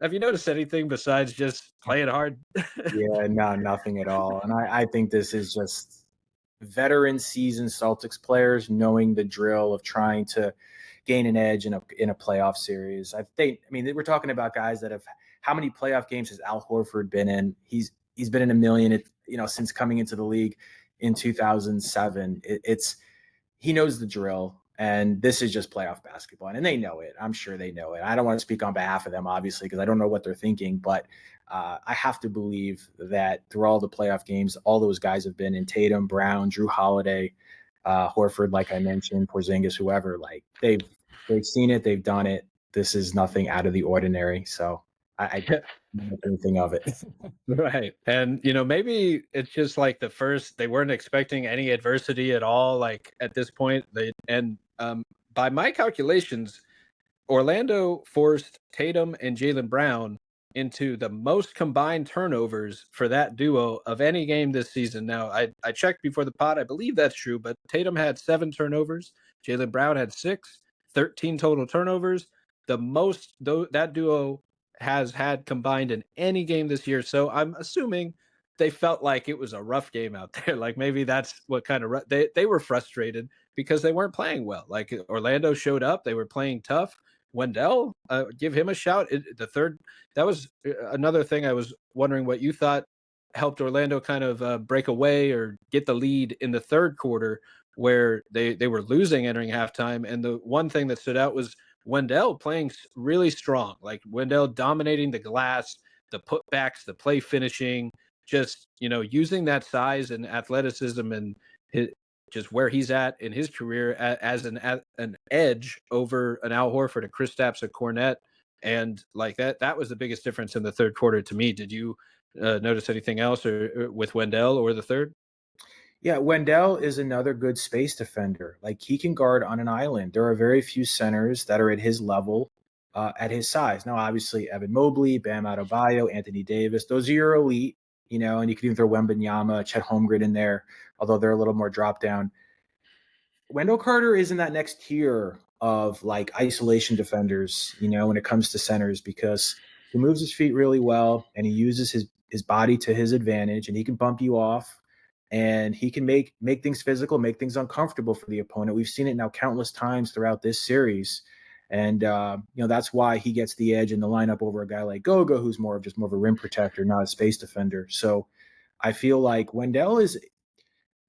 have you noticed anything besides just playing hard? Yeah, no, nothing at all. And I think this is just veteran seasoned Celtics players knowing the drill of trying to gain an edge in a playoff series. I mean, we're talking about guys that have, how many playoff games has Al Horford been in? He's been in a million, since coming into the league in 2007. He knows the drill, and this is just playoff basketball, and they know it. I'm sure they know it. I don't want to speak on behalf of them, obviously, because I don't know what they're thinking, but I have to believe that through all the playoff games, all those guys have been in, Tatum, Brown, Drew Holiday, Horford, like I mentioned, Porzingis, whoever, like they've seen it, they've done it. This is nothing out of the ordinary. So I don't think anything of it. Right. And maybe it's just like they weren't expecting any adversity at all, like at this point. By my calculations, Orlando forced Tatum and Jaylen Brown into the most combined turnovers for that duo of any game this season. Now, I checked before the pod. I believe that's true, but Tatum had 7 turnovers. Jaylen Brown had 6, 13 total turnovers. The most that duo has had combined in any game this year. So I'm assuming they felt like it was a rough game out there. Like maybe that's what kind of they were frustrated because they weren't playing well. Like Orlando showed up, they were playing tough. Wendell, give him a shout. That was another thing I was wondering what you thought helped Orlando kind of break away or get the lead in the third quarter, where they were losing entering halftime. And the one thing that stood out was Wendell playing really strong, like Wendell dominating the glass, the putbacks, the play finishing, just using that size and athleticism and just where he's at in his career as an edge over an Al Horford, a Kristaps, a Cornette, and like that was the biggest difference in the third quarter to me. Did you notice anything else or with Wendell or the third? Yeah, Wendell is another good space defender. Like he can guard on an island. There are very few centers that are at his level, at his size. Now, obviously, Evan Mobley, Bam Adebayo, Anthony Davis, those are your elite, and you can even throw Wembanyama, Chet Holmgren in there, although they're a little more drop down. Wendell Carter is in that next tier of like isolation defenders, when it comes to centers, because he moves his feet really well and he uses his body to his advantage, and he can bump you off, and he can make things physical, make things uncomfortable for the opponent. We've seen it now countless times throughout this series. And, that's why he gets the edge in the lineup over a guy like Goga, who's more of a rim protector, not a space defender. So I feel like Wendell is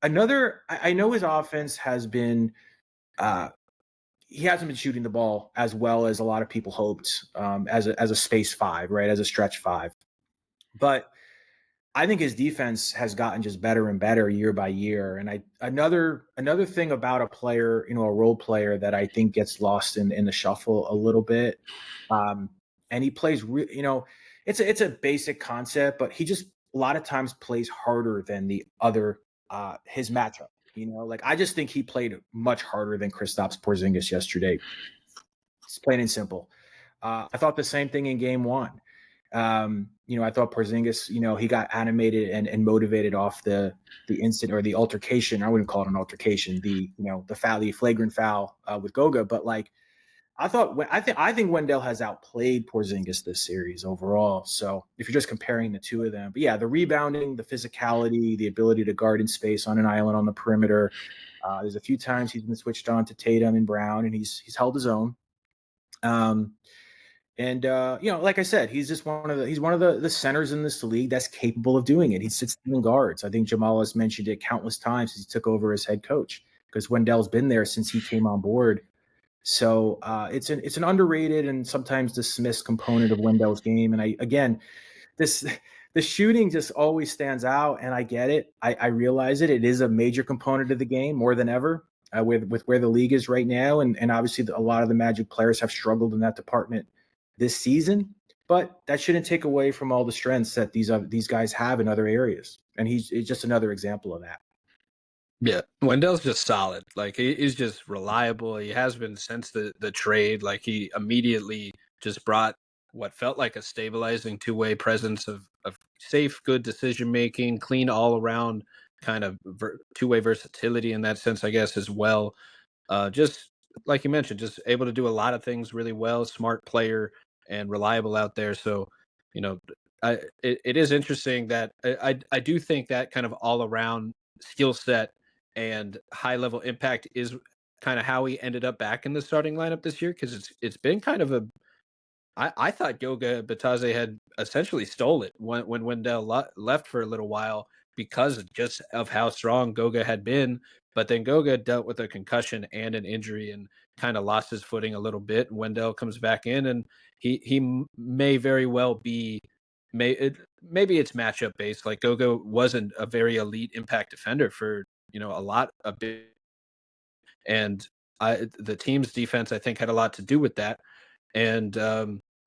another. I know his offense has been, he hasn't been shooting the ball as well as a lot of people hoped, as a space 5, right? As a stretch 5. But I think his defense has gotten just better and better year by year. And another thing about a player, a role player that I think gets lost in the shuffle a little bit. And he plays, it's a basic concept, but he just a lot of times plays harder than the other, his matchup. Like I just think he played much harder than Kristaps Porzingis yesterday. It's plain and simple. I thought the same thing in game 1. I thought Porzingis, he got animated and motivated off the instant or the altercation. I wouldn't call it an altercation. The flagrant foul with Goga. But like, I think Wendell has outplayed Porzingis this series overall. So if you're just comparing the two of them, but yeah, the rebounding, the physicality, the ability to guard in space on an island on the perimeter. There's a few times he's been switched on to Tatum and Brown, and he's held his own. And like I said, he's just one of the centers in this league that's capable of doing it. He sits in guards. I think Jamahl has mentioned it countless times since he took over as head coach, because Wendell's been there since he came on board. So it's an underrated and sometimes dismissed component of Wendell's game. And this the shooting just always stands out, and I get it. I realize it. It is a major component of the game more than ever with where the league is right now, and obviously a lot of the Magic players have struggled in that department this season. But that shouldn't take away from all the strengths that these guys have in other areas, and he's just another example of that. Yeah, Wendell's just solid. Like he's just reliable. He has been since the trade. Like he immediately just brought what felt like a stabilizing two-way presence of safe, good decision making, clean all around kind of two-way versatility in that sense, I guess, as well. Just like you mentioned, just able to do a lot of things really well, smart player and reliable out there. So, you know, it is interesting that I do think that kind of all around skill set and high level impact is kind of how he ended up back in the starting lineup this year, because it's been kind of a I thought Goga Batadze had essentially stole it when Wendell left for a little while because of just of how strong Goga had been. But then Goga dealt with a concussion and an injury and kind of lost his footing a little bit. Wendell comes back in, and he may very well be maybe it's matchup based. Like Goga wasn't a very elite impact defender for a lot a bit, and the team's defense I think had a lot to do with that. And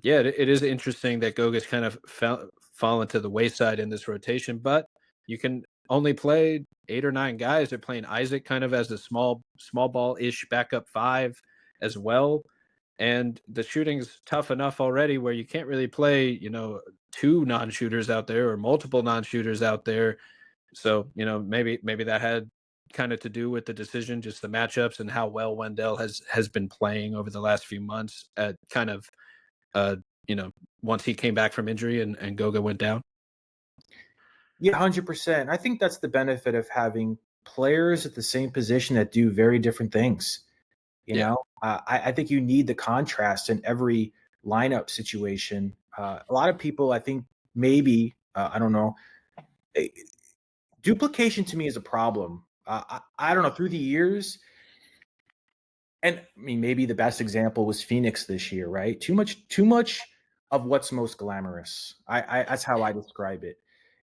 yeah, it is interesting that Goga's kind of fallen to the wayside in this rotation, but you can only play 8 or 9 guys. They're playing Isaac kind of as a small ball ish backup five as well. And the shooting's tough enough already where you can't really play, two non-shooters out there or multiple non-shooters out there. So, maybe that had kind of to do with the decision, just the matchups and how well Wendell has been playing over the last few months at kind of uh, you know, once he came back from injury and Goga went down. Yeah, 100%. I think that's the benefit of having players at the same position that do very different things. Yeah. I think you need the contrast in every lineup situation. A lot of people, I think, maybe I don't know. eh, Duplication to me is a problem. I don't know. Through the years, and I mean, maybe the best example was Phoenix this year, right? Too much of what's most glamorous. That's how I describe it.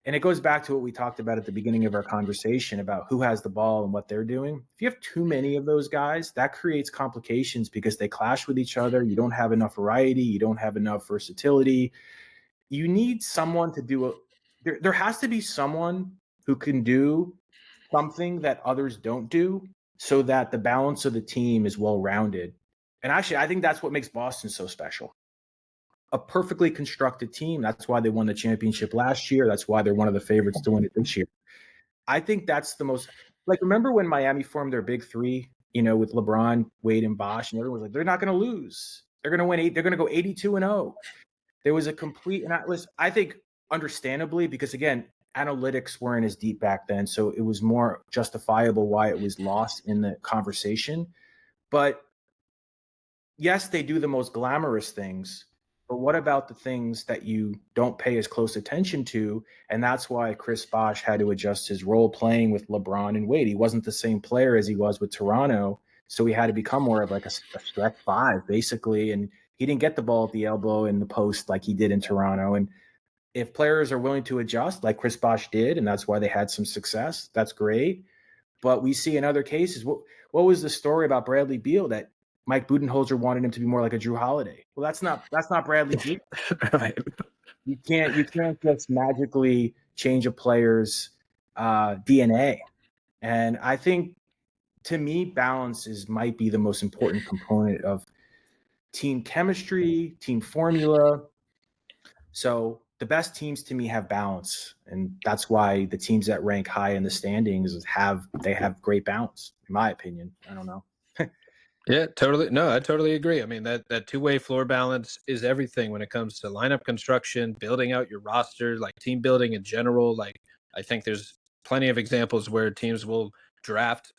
And it goes back to what we talked about at the beginning of our conversation about who has the ball and what they're doing. If you have too many of those guys, that creates complications because they clash with each other. You don't have enough variety. You don't have enough versatility. You need someone to do there has to be someone who can do something that others don't do so that the balance of the team is well rounded. And actually, I think that's what makes Boston so special. A perfectly constructed team. That's why they won the championship last year. That's why they're one of the favorites to win it this year. I think that's the most remember when Miami formed their big three, with LeBron, Wade, and Bosh, and everyone was like, they're not going to lose. They're going to win they're going to go 82-0. There was a complete, and I think, understandably, because again, analytics weren't as deep back then, so it was more justifiable why it was lost in the conversation. But yes, they do the most glamorous things, but what about the things that you don't pay as close attention to? And that's why Chris Bosh had to adjust his role playing with LeBron and Wade. He wasn't the same player as he was with Toronto, so he had to become more of like a stretch five, basically. And he didn't get the ball at the elbow in the post like he did in Toronto. And if players are willing to adjust, like Chris Bosh did, and that's why they had some success, that's great. But we see in other cases, what was the story about Bradley Beal that Mike Budenholzer wanted him to be more like a Drew Holiday? Well, that's not Bradley Beal. Right. You can't just magically change a player's DNA. And I think, to me, balance might be the most important component of team chemistry, team formula. So the best teams to me have balance, and that's why the teams that rank high in the standings have great balance, in my opinion. I don't know. Yeah, totally. No, I totally agree. I mean, that two-way floor balance is everything when it comes to lineup construction, building out your roster, like team building in general. Like, I think there's plenty of examples where teams will draft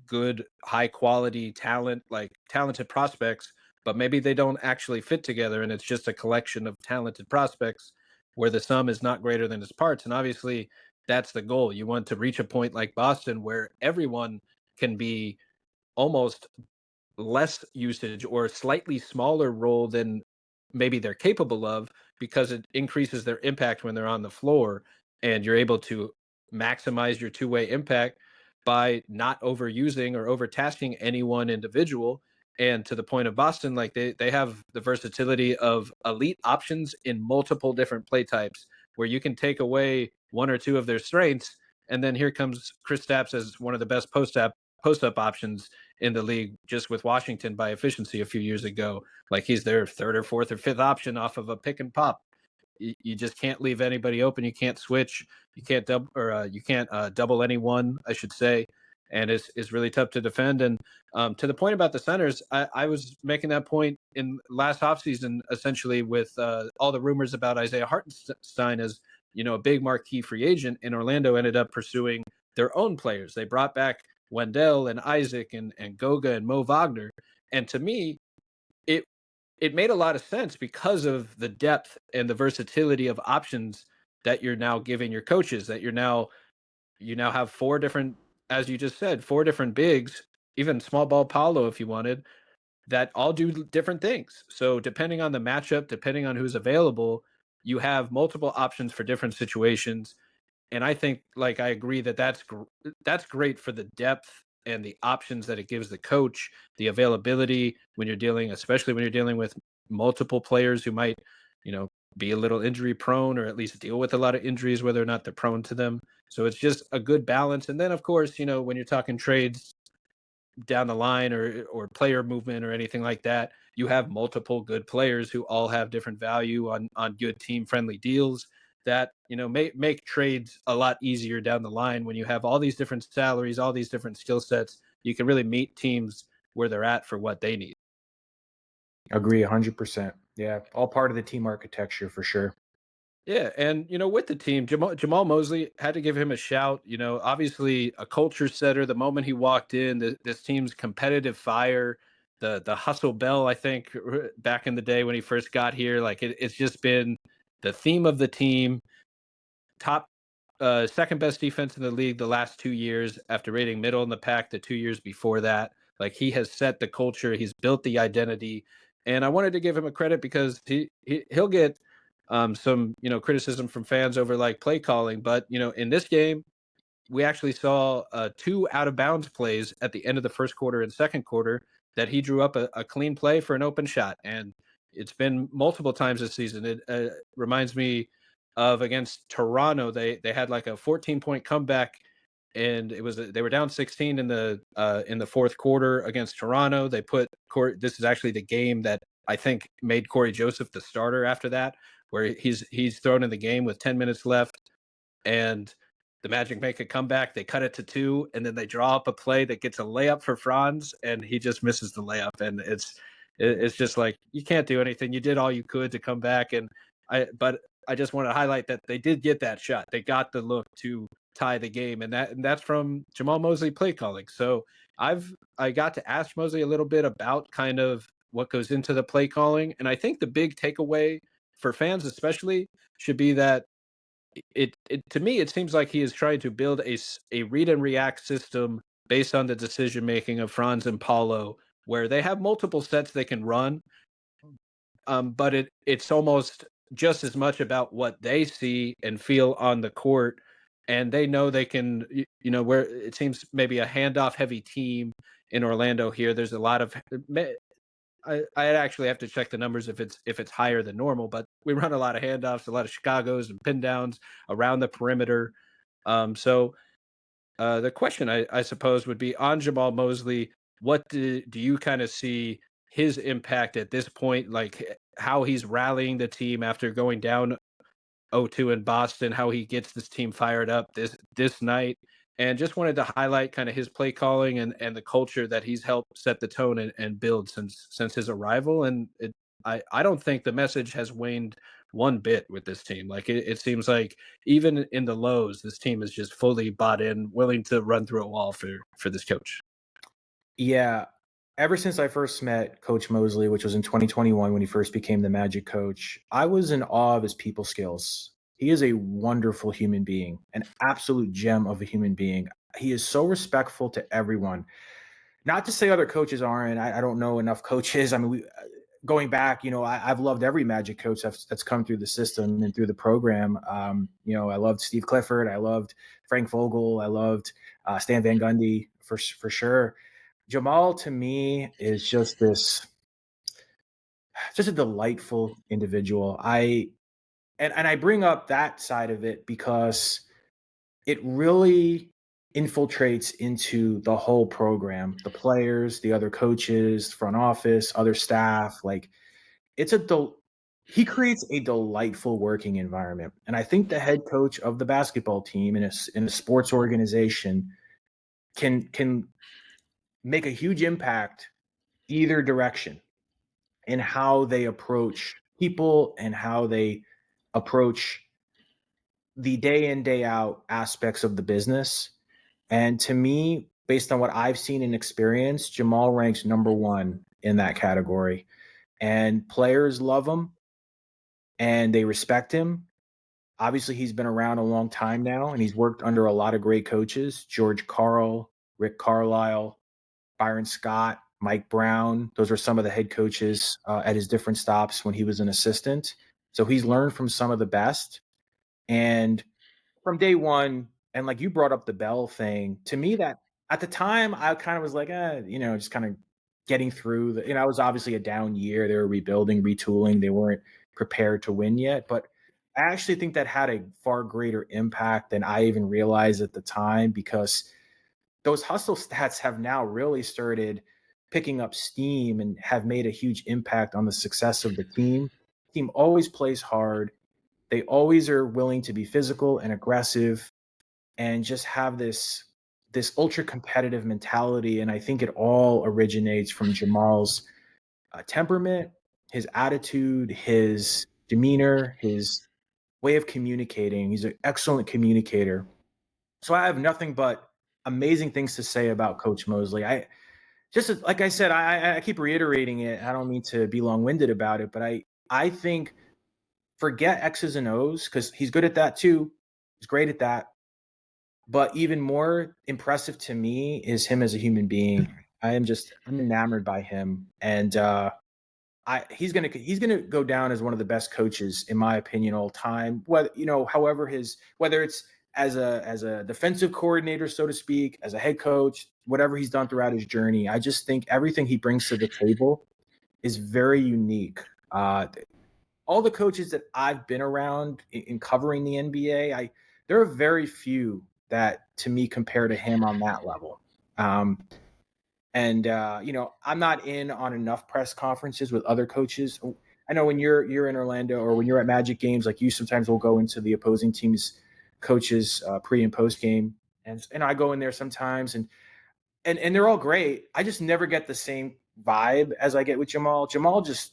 good, high quality talent, like talented prospects, but maybe they don't actually fit together, and it's just a collection of talented prospects where the sum is not greater than its parts. And obviously, that's the goal. You want to reach a point like Boston where everyone can be almost less usage or slightly smaller role than maybe they're capable of, because it increases their impact when they're on the floor, and you're able to maximize your two-way impact by not overusing or overtasking any one individual. And to the point of Boston, like they have the versatility of elite options in multiple different play types, where you can take away one or two of their strengths, and then here comes Chris Stapps as one of the best post up options in the league, just with Washington by efficiency a few years ago. Like he's their third or fourth or fifth option off of a pick and pop. You just can't leave anybody open. You can't switch. You can't double anyone, I should say. And it's really tough to defend. And to the point about the centers, I was making that point in last offseason, essentially, with all the rumors about Isaiah Hartenstein as, a big marquee free agent. And Orlando ended up pursuing their own players. They brought back Wendell and Isaac and Goga and Mo Wagner. And to me, it it made a lot of sense because of the depth and the versatility of options that you're now giving your coaches, that you now have four different, as you just said, four different bigs, even small ball Paolo if you wanted, that all do different things. So depending on the matchup, depending on who's available, you have multiple options for different situations. And I think, like, I agree that that's great for the depth and the options that it gives the coach, the availability when you're dealing, especially when you're dealing with multiple players who might, you know, be a little injury prone or at least deal with a lot of injuries, whether or not they're prone to them. So it's just a good balance. And then, of course, when you're talking trades down the line or player movement or anything like that, you have multiple good players who all have different value on good team friendly deals that make trades a lot easier down the line. When you have all these different salaries, all these different skill sets, you can really meet teams where they're at for what they need. Agree 100%. Yeah, all part of the team architecture for sure. Yeah, and with the team, Jamahl Mosley, had to give him a shout. Obviously a culture setter. The moment he walked in, this team's competitive fire, the hustle bell. I think back in the day when he first got here, like it's just been the theme of the team. Top, second best defense in the league the last 2 years, after rating middle in the pack the 2 years before that. Like he has set the culture, he's built the identity, and I wanted to give him a credit because he'll get some criticism from fans over like play calling, but in this game we actually saw two out of bounds plays at the end of the first quarter and second quarter that he drew up a clean play for an open shot. And it's been multiple times this season. It reminds me of against Toronto. They had like a 14-point comeback, and they were down 16 in the fourth quarter against Toronto. They put this is actually the game that I think made Corey Joseph the starter after that, where he's thrown in the game with 10 minutes left, and the Magic make a comeback. They cut it to 2, and then they draw up a play that gets a layup for Franz, and he just misses the layup. And it's just like, you can't do anything. You did all you could to come back, but I just want to highlight that they did get that shot. They got the look to tie the game, and that's from Jamahl Mosley play calling. So I got to ask Mosley a little bit about kind of what goes into the play calling, and I think the big takeaway for fans especially should be that it to me it seems like he is trying to build a read and react system based on the decision making of Franz and Paulo, where they have multiple sets they can run, but it's almost just as much about what they see and feel on the court, and they know they can, where it seems maybe a handoff heavy team in Orlando here. There's a lot of I actually have to check the numbers if it's higher than normal, but we run a lot of handoffs, a lot of Chicago's and pin downs around the perimeter. So the question I suppose would be on Jamahl Mosley. What do you kind of see his impact at this point? Like how he's rallying the team after going down 0-2 in Boston, how he gets this team fired up this night, and just wanted to highlight kind of his play calling and the culture that he's helped set the tone and build since his arrival. And I don't think the message has waned one bit with this team. Like it seems like even in the lows, this team is just fully bought in, willing to run through a wall for this coach. Yeah. Ever since I first met Coach Mosley, which was in 2021 when he first became the Magic coach, I was in awe of his people skills. He is a wonderful human being, an absolute gem of a human being. He is so respectful to everyone. Not to say other coaches aren't. I don't know enough coaches. I mean, going back, I've loved every Magic coach that's come through the system and through the program. I loved Steve Clifford. I loved Frank Vogel. I loved Stan Van Gundy for sure. Jamahl to me is just a delightful individual. I bring up that side of it because it really infiltrates into the whole program, the players, the other coaches, front office, other staff. Like he creates a delightful working environment. And I think the head coach of the basketball team in a sports organization can make a huge impact either direction in how they approach people and how they approach the day in, day out aspects of the business. And to me, based on what I've seen and experienced, Jamahl ranks number one in that category. And players love him and they respect him. Obviously, he's been around a long time now and he's worked under a lot of great coaches: George Karl, Rick Carlisle, Byron Scott, Mike Brown. Those are some of the head coaches at his different stops when he was an assistant. So he's learned from some of the best. And from day one, and like you brought up the Bell thing, to me, that at the time I kind of was like, just kind of getting through it was obviously a down year. They were rebuilding, retooling. They weren't prepared to win yet. But I actually think that had a far greater impact than I even realized at the time, because those hustle stats have now really started picking up steam and have made a huge impact on the success of the team. The team always plays hard. They always are willing to be physical and aggressive and just have this ultra competitive mentality. And I think it all originates from Jamahl's temperament, his attitude, his demeanor, his way of communicating. He's an excellent communicator. So I have nothing but amazing things to say about Coach Mosley. I just, like I said, I keep reiterating it. I don't mean to be long-winded about it, but I think forget X's and O's, because he's good at that too. He's great at that. But even more impressive to me is him as a human being. I'm enamored by him, and he's gonna go down as one of the best coaches in my opinion all time. Whether it's as a defensive coordinator, so to speak, as a head coach, whatever he's done throughout his journey, I just think everything he brings to the table is very unique. All the coaches that I've been around in covering the NBA, there are very few that to me compare to him on that level. I'm not in on enough press conferences with other coaches. I know when you're in Orlando or when you're at Magic games, like you sometimes will go into the opposing team's coaches pre and post game, and I go in there sometimes, and they're all great. I just never get the same vibe as I get with Jamahl. Jamahl just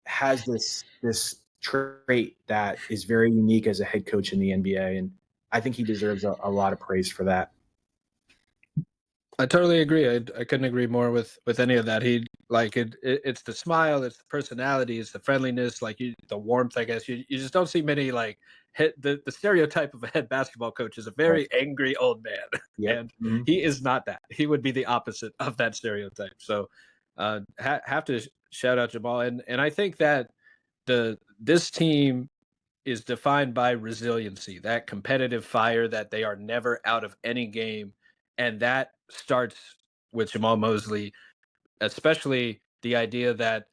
has this trait that is very unique as a head coach in the NBA, and I think he deserves a lot of praise for that. I totally agree. I couldn't agree more with any of that. It's the smile, it's the personality, it's the friendliness, the warmth. I guess you just don't see many the stereotype of a head basketball coach is a very angry old man, Yep. and he is not that. He would be the opposite of that stereotype. So, have to shout out Jamahl, and I think that this team is defined by resiliency, that competitive fire, that they are never out of any game. And that starts with Jamahl Mosley, especially the idea that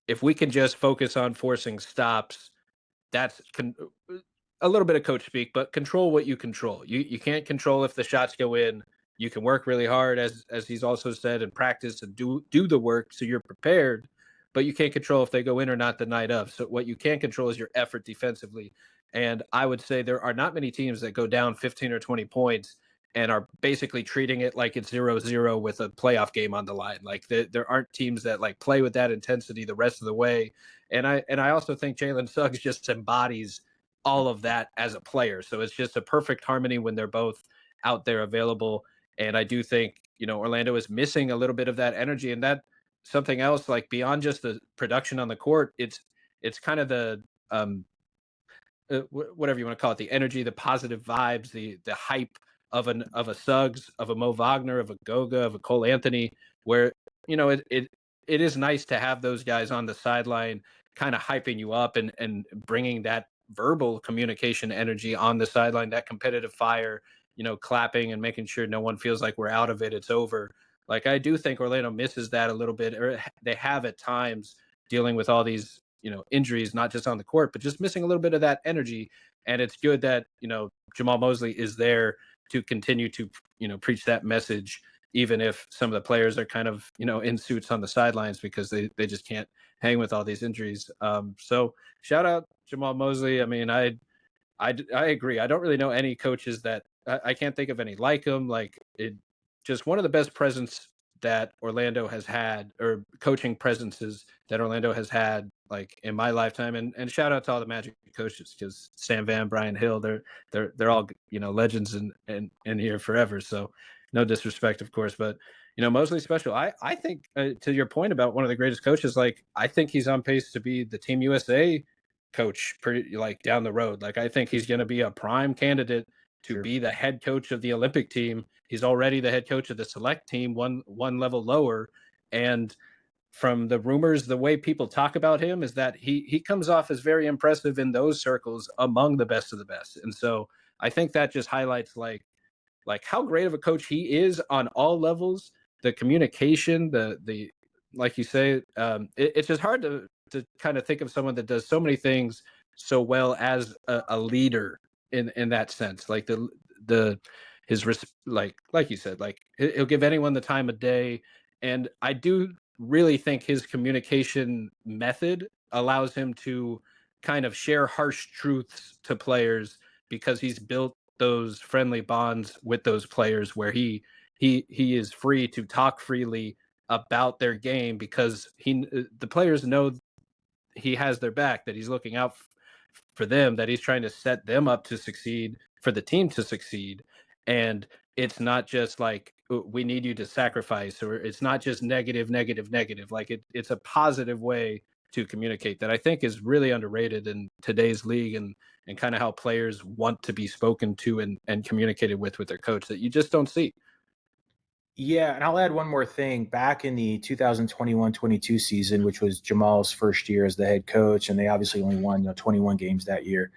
if we can just focus on forcing stops, that's a little bit of coach speak, but control what you control. You can't control if the shots go in. You can work really hard, as he's also said, and practice and do the work so you're prepared, but you can't control if they go in or not the night of. So what you can control is your effort defensively. And I would say there are not many teams that go down 15 or 20 points and are basically treating it like it's 0-0 with a playoff game on the line. There aren't teams that play with that intensity the rest of the way. And I also think Jalen Suggs just embodies all of that as a player. So it's just a perfect harmony when they're both out there available. And I do think, Orlando is missing a little bit of that energy, and that something else, beyond just the production on the court, it's kind of the whatever you want to call it, the energy, the positive vibes, the hype of a Suggs, of a Mo Wagner, of a Goga, of a Cole Anthony, where it it is nice to have those guys on the sideline kind of hyping you up and bringing that verbal communication energy on the sideline, that competitive fire, clapping and making sure no one feels like we're out of it, it's over. Like, I do think Orlando misses that a little bit, or they have at times, dealing with all these, injuries, not just on the court, but just missing a little bit of that energy. And it's good that, Jamahl Mosley is there to continue to, preach that message, even if some of the players are kind of, in suits on the sidelines because they just can't hang with all these injuries. So shout out Jamahl Mosley. I mean, I agree. I don't really know any coaches that I can't think of any like him. Like, it, just one of the best presence that Orlando has had, or coaching presences that Orlando has had, like, in my lifetime. And shout out to all the Magic coaches, because Sam Van, Brian Hill, they're all, legends and here forever. So no disrespect, of course, but Mosley's special. I think, to your point about one of the greatest coaches, like, I think he's on pace to be the Team USA coach pretty, like, down the road. Like, I think he's going to be a prime candidate to Sure. be the head coach of the Olympic team. He's already the head coach of the select team, one level lower. And from the rumors, the way people talk about him is that he comes off as very impressive in those circles, among the best of the best. And so I think that just highlights, like how great of a coach he is on all levels. The communication, the like you say, it's just hard to kind of think of someone that does so many things so well as a leader in that sense. Like, the his like you said, like, he'll give anyone the time of day. And I do really think his communication method allows him to kind of share harsh truths to players, because he's built those friendly bonds with those players where he is free to talk freely about their game, because the players know he has their back, that he's looking out for them, that he's trying to set them up to succeed, for the team to succeed. And it's not just like, we need you to sacrifice, or it's not just negative, negative, negative. Like, it's a positive way to communicate that I think is really underrated in today's league, and kind of how players want to be spoken to and communicated with their coach, that you just don't see. Yeah, and I'll add one more thing. Back in the 2021-22 season, which was Jamal's first year as the head coach, and they obviously only won 21 games that year,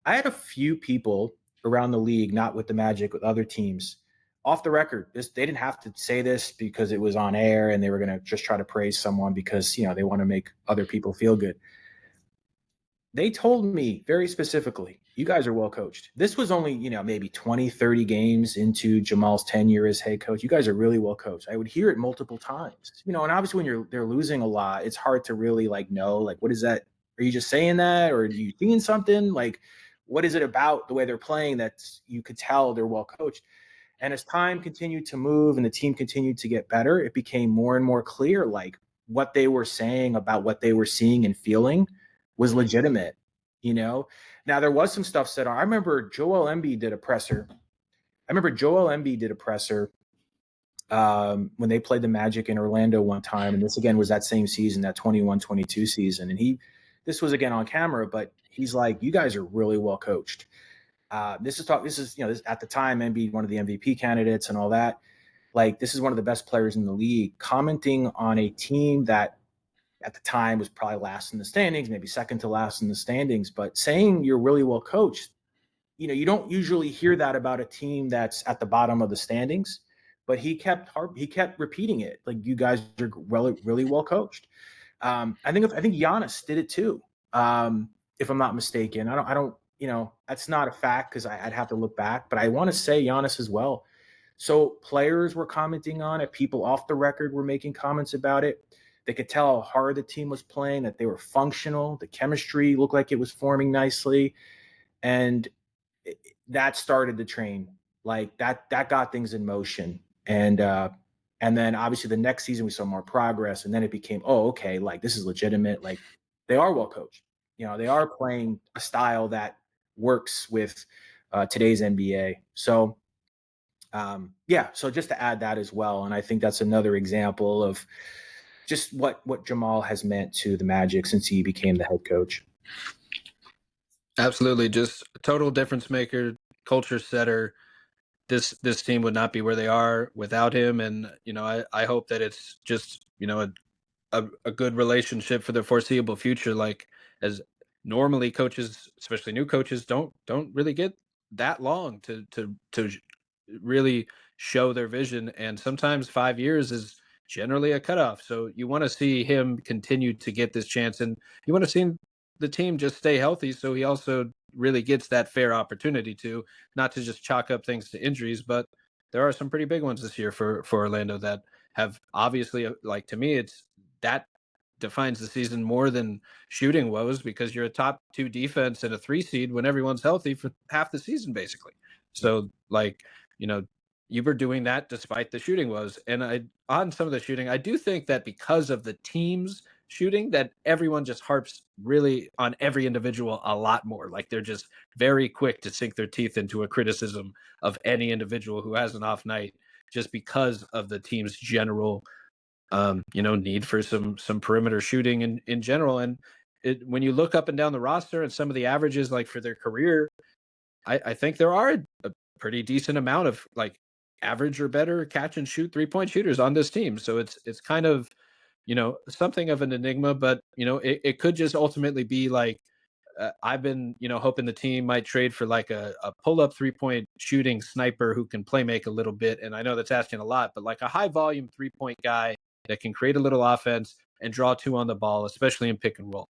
I had a few people around the league, not with the Magic, with other teams, off the record. They didn't have to say this because it was on air and they were going to just try to praise someone because they want to make other people feel good. They told me very specifically, you guys are well coached. This was only, maybe 20, 30 games into Jamal's tenure as head coach. You guys are really well coached. I would hear it multiple times, and obviously when they're losing a lot, it's hard to really know, what is that? Are you just saying that, or are you seeing something? Like, what is it about the way they're playing that you could tell they're well coached? And as time continued to move and the team continued to get better, it became more and more clear, what they were saying about what they were seeing and feeling was legitimate. Now there was some stuff said. I remember Joel Embiid did a presser. When they played the Magic in Orlando one time, and this again was that same season, that 21-22 season, and this was again on camera, but he's like, you guys are really well coached. This is at the time, Embiid, one of the MVP candidates and all that. Like, this is one of the best players in the league, commenting on a team that at the time was probably last in the standings, maybe second to last in the standings, but saying you're really well coached. You don't usually hear that about a team that's at the bottom of the standings, but he kept repeating it. Like, you guys are really, really well coached. I think Giannis did it too. If I'm not mistaken, I don't, that's not a fact because I'd have to look back, but I want to say Giannis as well. So players were commenting on it. People off the record were making comments about it. They could tell how hard the team was playing, that they were functional. The chemistry looked like it was forming nicely. And that started the train. Like, that got things in motion. And then obviously the next season we saw more progress. And then it became, oh, okay, like, this is legitimate. Like, they are well coached. They are playing a style that works with today's NBA. So, so just to add that as well. And I think that's another example of just what Jamahl has meant to the Magic since he became the head coach. Absolutely. Just a total difference maker, culture setter. This team would not be where they are without him. And, I hope that it's just, a good relationship for the foreseeable future. Like, as normally coaches, especially new coaches, don't really get that long to really show their vision, and sometimes 5 years is generally a cutoff. So you want to see him continue to get this chance, and you want to see the team just stay healthy, so he also really gets that fair opportunity to not to just chalk up things to injuries. But there are some pretty big ones this year for Orlando that have obviously, like, to me, it's that defines the season more than shooting woes, because you're a top two defense and a 3 seed when everyone's healthy for half the season, basically. So, like, you know, you were doing that despite the shooting woes. And on some of the shooting, I do think that because of the team's shooting, that everyone just harps really on every individual a lot more. Like, they're just very quick to sink their teeth into a criticism of any individual who has an off night, just because of the team's general need for some perimeter shooting in general. And when you look up and down the roster and some of the averages, like, for their career, I think there are a pretty decent amount of, like, average or better catch and shoot 3-point shooters on this team. So it's kind of, something of an enigma, but it could just ultimately be like, I've been, hoping the team might trade for, like, a pull up 3-point shooting sniper who can play make a little bit. And I know that's asking a lot, but like a high volume 3-point guy that can create a little offense and draw two on the ball, especially in pick and roll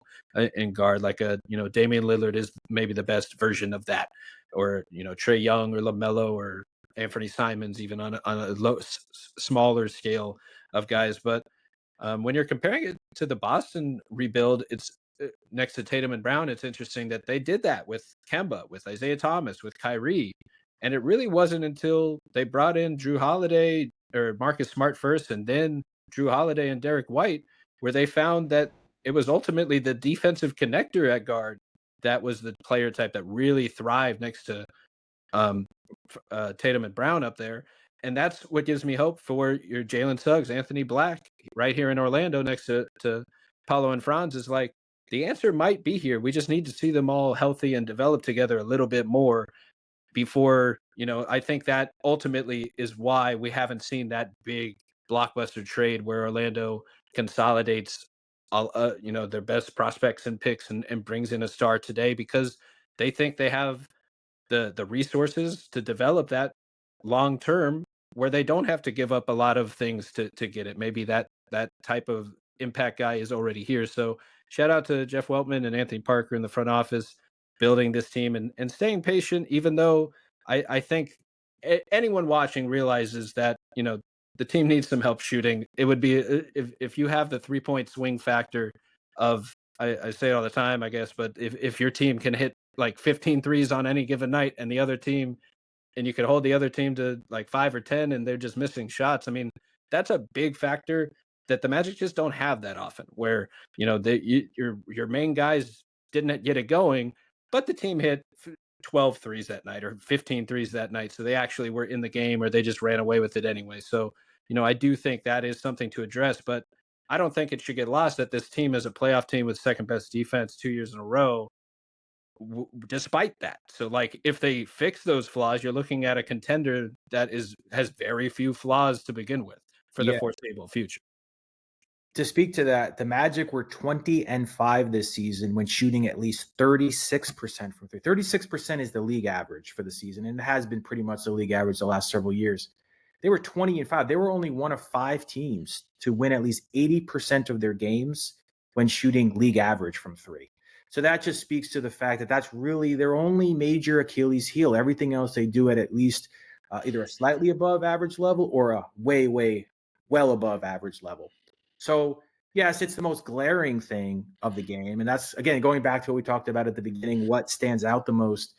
in guard. Like, Damian Lillard is maybe the best version of that, or Trae Young or LaMelo or Anthony Simons, even on a smaller scale of guys. But when you're comparing it to the Boston rebuild, it's next to Tatum and Brown. It's interesting that they did that with Kemba, with Isaiah Thomas, with Kyrie, and it really wasn't until they brought in Drew Holiday or Marcus Smart first, and then Drew Holiday and Derek White, where they found that it was ultimately the defensive connector at guard that was the player type that really thrived next to um, Tatum and Brown up there. And that's what gives me hope for your Jalen Suggs, Anthony Black, right here in Orlando next to Paolo and Franz. Is like, the answer might be here. We just need to see them all healthy and develop together a little bit more before, I think that ultimately is why we haven't seen that big blockbuster trade where Orlando consolidates all, their best prospects and picks, and brings in a star today, because they think they have the resources to develop that long term, where they don't have to give up a lot of things to get it. Maybe that type of impact guy is already here. So shout out to Jeff Weltman and Anthony Parker in the front office, building this team and staying patient, even though I think anyone watching realizes that, the team needs some help shooting. It would be, if you have the 3-point swing factor of, I say it all the time, I guess, but if your team can hit like 15 threes on any given night, and the other team, and you could hold the other team to like 5 or 10, and they're just missing shots. I mean, that's a big factor that the Magic just don't have that often, where, your main guys didn't get it going, but the team hit 12 threes that night or 15 threes that night. So they actually were in the game, or they just ran away with it anyway. So, I do think that is something to address, but I don't think it should get lost that this team is a playoff team with second best defense 2 years in a row, despite that. So, like, if they fix those flaws, you're looking at a contender that has very few flaws to begin with for the Yeah. foreseeable future. To speak to that, the Magic were 20-5 this season when shooting at least 36% from three. 36% is the league average for the season, and it has been pretty much the league average the last several years. They were 20-5. They were only one of 5 teams to win at least 80% of their games when shooting league average from three. So that just speaks to the fact that that's really their only major Achilles heel. Everything else they do at least either a slightly above average level or a way, way well above average level. So, yes, it's the most glaring thing of the game. And that's, again, going back to what we talked about at the beginning, what stands out the most,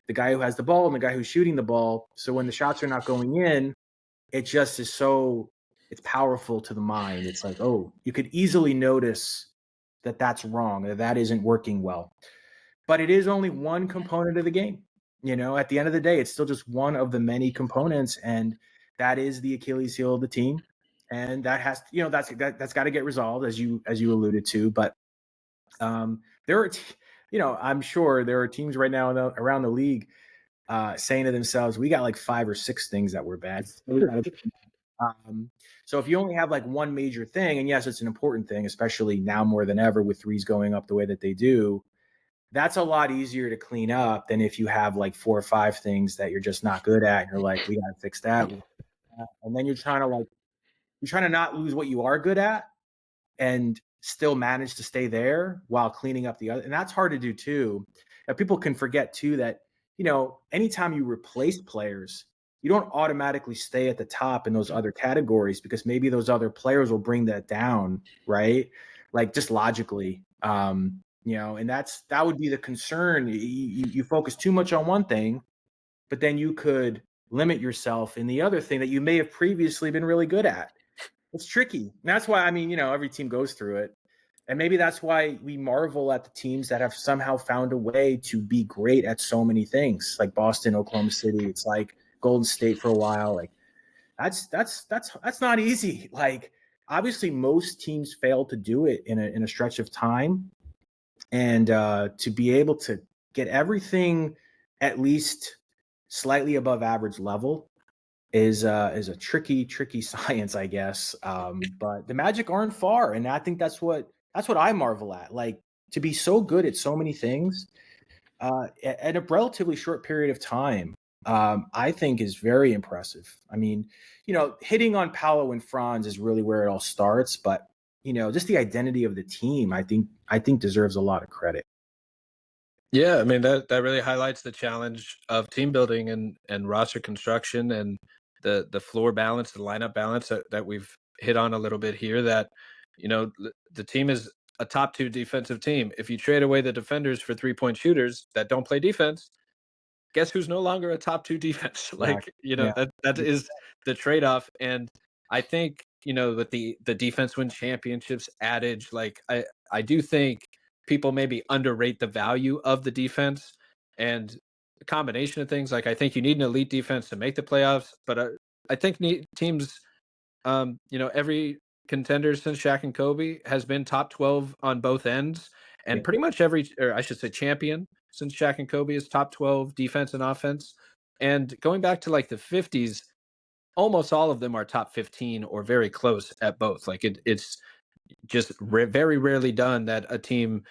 the guy who has the ball and the guy who's shooting the ball. So when the shots are not going in, it just is it's powerful to the mind. It's like, oh, you could easily notice that that's wrong, that isn't working well. But it is only one component of the game. At the end of the day, it's still just one of the many components. And that is the Achilles heel of the team. And that has, that's got to get resolved, as you alluded to. But there are, I'm sure there are teams right now around the league saying to themselves, we got like 5 or 6 things that were bad. So if you only have like one major thing, and yes, it's an important thing, especially now more than ever with threes going up the way that they do, that's a lot easier to clean up than if you have like 4 or 5 things that you're just not good at. And you're like, we got to fix that. And then you're trying to not lose what you are good at and still manage to stay there while cleaning up the other. And that's hard to do too. And people can forget too that, anytime you replace players, you don't automatically stay at the top in those other categories because maybe those other players will bring that down, right? Like just logically. And that would be the concern. You focus too much on one thing, but then you could limit yourself in the other thing that you may have previously been really good at. It's tricky. And that's why, every team goes through it. And maybe that's why we marvel at the teams that have somehow found a way to be great at so many things, like Boston, Oklahoma City. It's like Golden State for a while. Like that's not easy. Like obviously most teams fail to do it in a stretch of time. And to be able to get everything at least slightly above average level is a tricky science, I guess. But the Magic aren't far, and I think that's what I marvel at. Like to be so good at so many things at a relatively short period of time, I think is very impressive. I mean, hitting on Paolo and Franz is really where it all starts, but just the identity of the team, I think deserves a lot of credit. Yeah, I mean that really highlights the challenge of team building and roster construction and the floor balance, the lineup balance that we've hit on a little bit here. That the team is a top 2 defensive team. If you trade away the defenders for 3-point shooters that don't play defense, guess who's no longer a top 2 defense? Like Yeah. that is the trade off. And I think with the defense win championships adage, like I do think people maybe underrate the value of the defense and a combination of things. Like I think you need an elite defense to make the playoffs, but I think teams, every contender since Shaq and Kobe has been top 12 on both ends, and Yeah. pretty much or I should say champion since Shaq and Kobe is top 12 defense and offense. And going back to like the 50s, almost all of them are top 15 or very close at both. Like it's just very rarely done that a team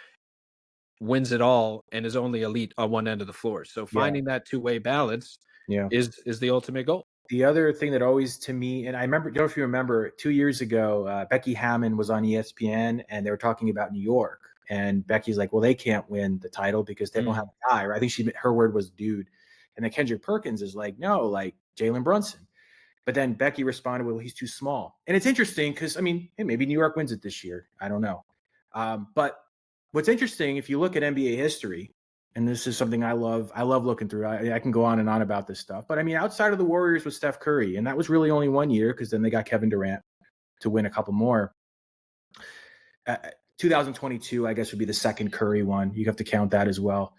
wins it all and is only elite on one end of the floor. So Yeah. finding that two-way balance Yeah. is the ultimate goal. The other thing that always to me, and I remember, don't know if you remember, 2 years ago, Becky Hammon was on ESPN and they were talking about New York. And Becky's like, well, they can't win the title because they don't have a guy, right? I think her word was dude. And then Kendrick Perkins is like, no, like Jalen Brunson. But then Becky responded, well, he's too small. And it's interesting because, hey, maybe New York wins it this year. I don't know. But what's interesting, if you look at NBA history, and this is something I love looking through. I can go on and on about this stuff. But outside of the Warriors was Steph Curry, and that was really only 1 year because then they got Kevin Durant to win a couple more. 2022, I guess, would be the second Curry one. You have to count that as well.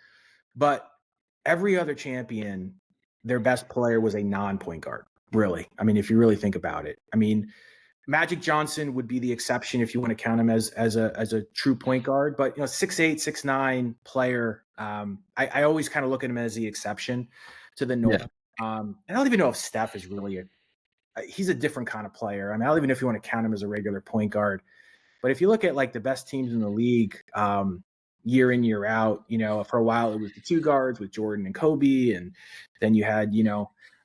But every other champion, their best player was a non-point guard, really. If you really think about it. Magic Johnson would be the exception if you want to count him as a true point guard. But 6'8", 6'9" player, I always kind of look at him as the exception to the norm. Yeah. I don't even know if Steph is really he's a different kind of player. I don't even know if you want to count him as a regular point guard. But if you look at like the best teams in the league, year in, year out, for a while it was the 2 guards with Jordan and Kobe, and then you had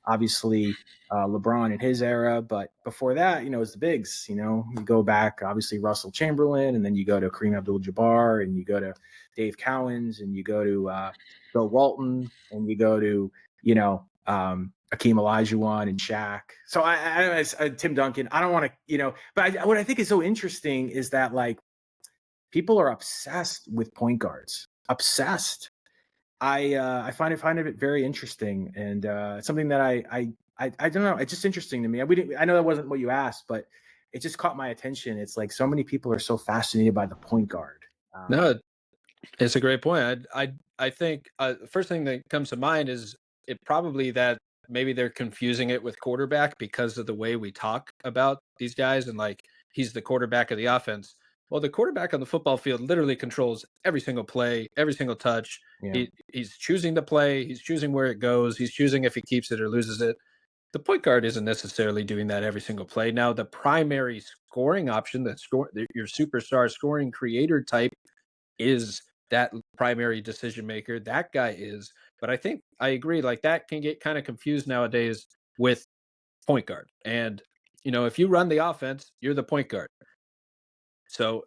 obviously LeBron in his era, but before that, it was the bigs. You go back, obviously Russell Chamberlain, and then you go to Kareem Abdul-Jabbar, and you go to Dave Cowens, and you go to Bill Walton, and you go to Hakeem Olajuwon and Shaq. So I Tim Duncan. I don't want to, but what I think is so interesting is that like people are obsessed with point guards, obsessed. I find it very interesting, and something that I don't know. It's just interesting to me. I know that wasn't what you asked, but it just caught my attention. It's like so many people are so fascinated by the point guard. No, it's a great point. I think the first thing that comes to mind is it probably that maybe they're confusing it with quarterback because of the way we talk about these guys and like he's the quarterback of the offense. Well, the quarterback on the football field literally controls every single play, every single touch. Yeah. He's choosing the play. He's choosing where it goes. He's choosing if he keeps it or loses it. The point guard isn't necessarily doing that every single play. Now, the primary scoring option, your superstar scoring creator type, is that primary decision maker. That guy is. But I think I agree. Like that can get kind of confused nowadays with point guard. And if you run the offense, you're the point guard. So,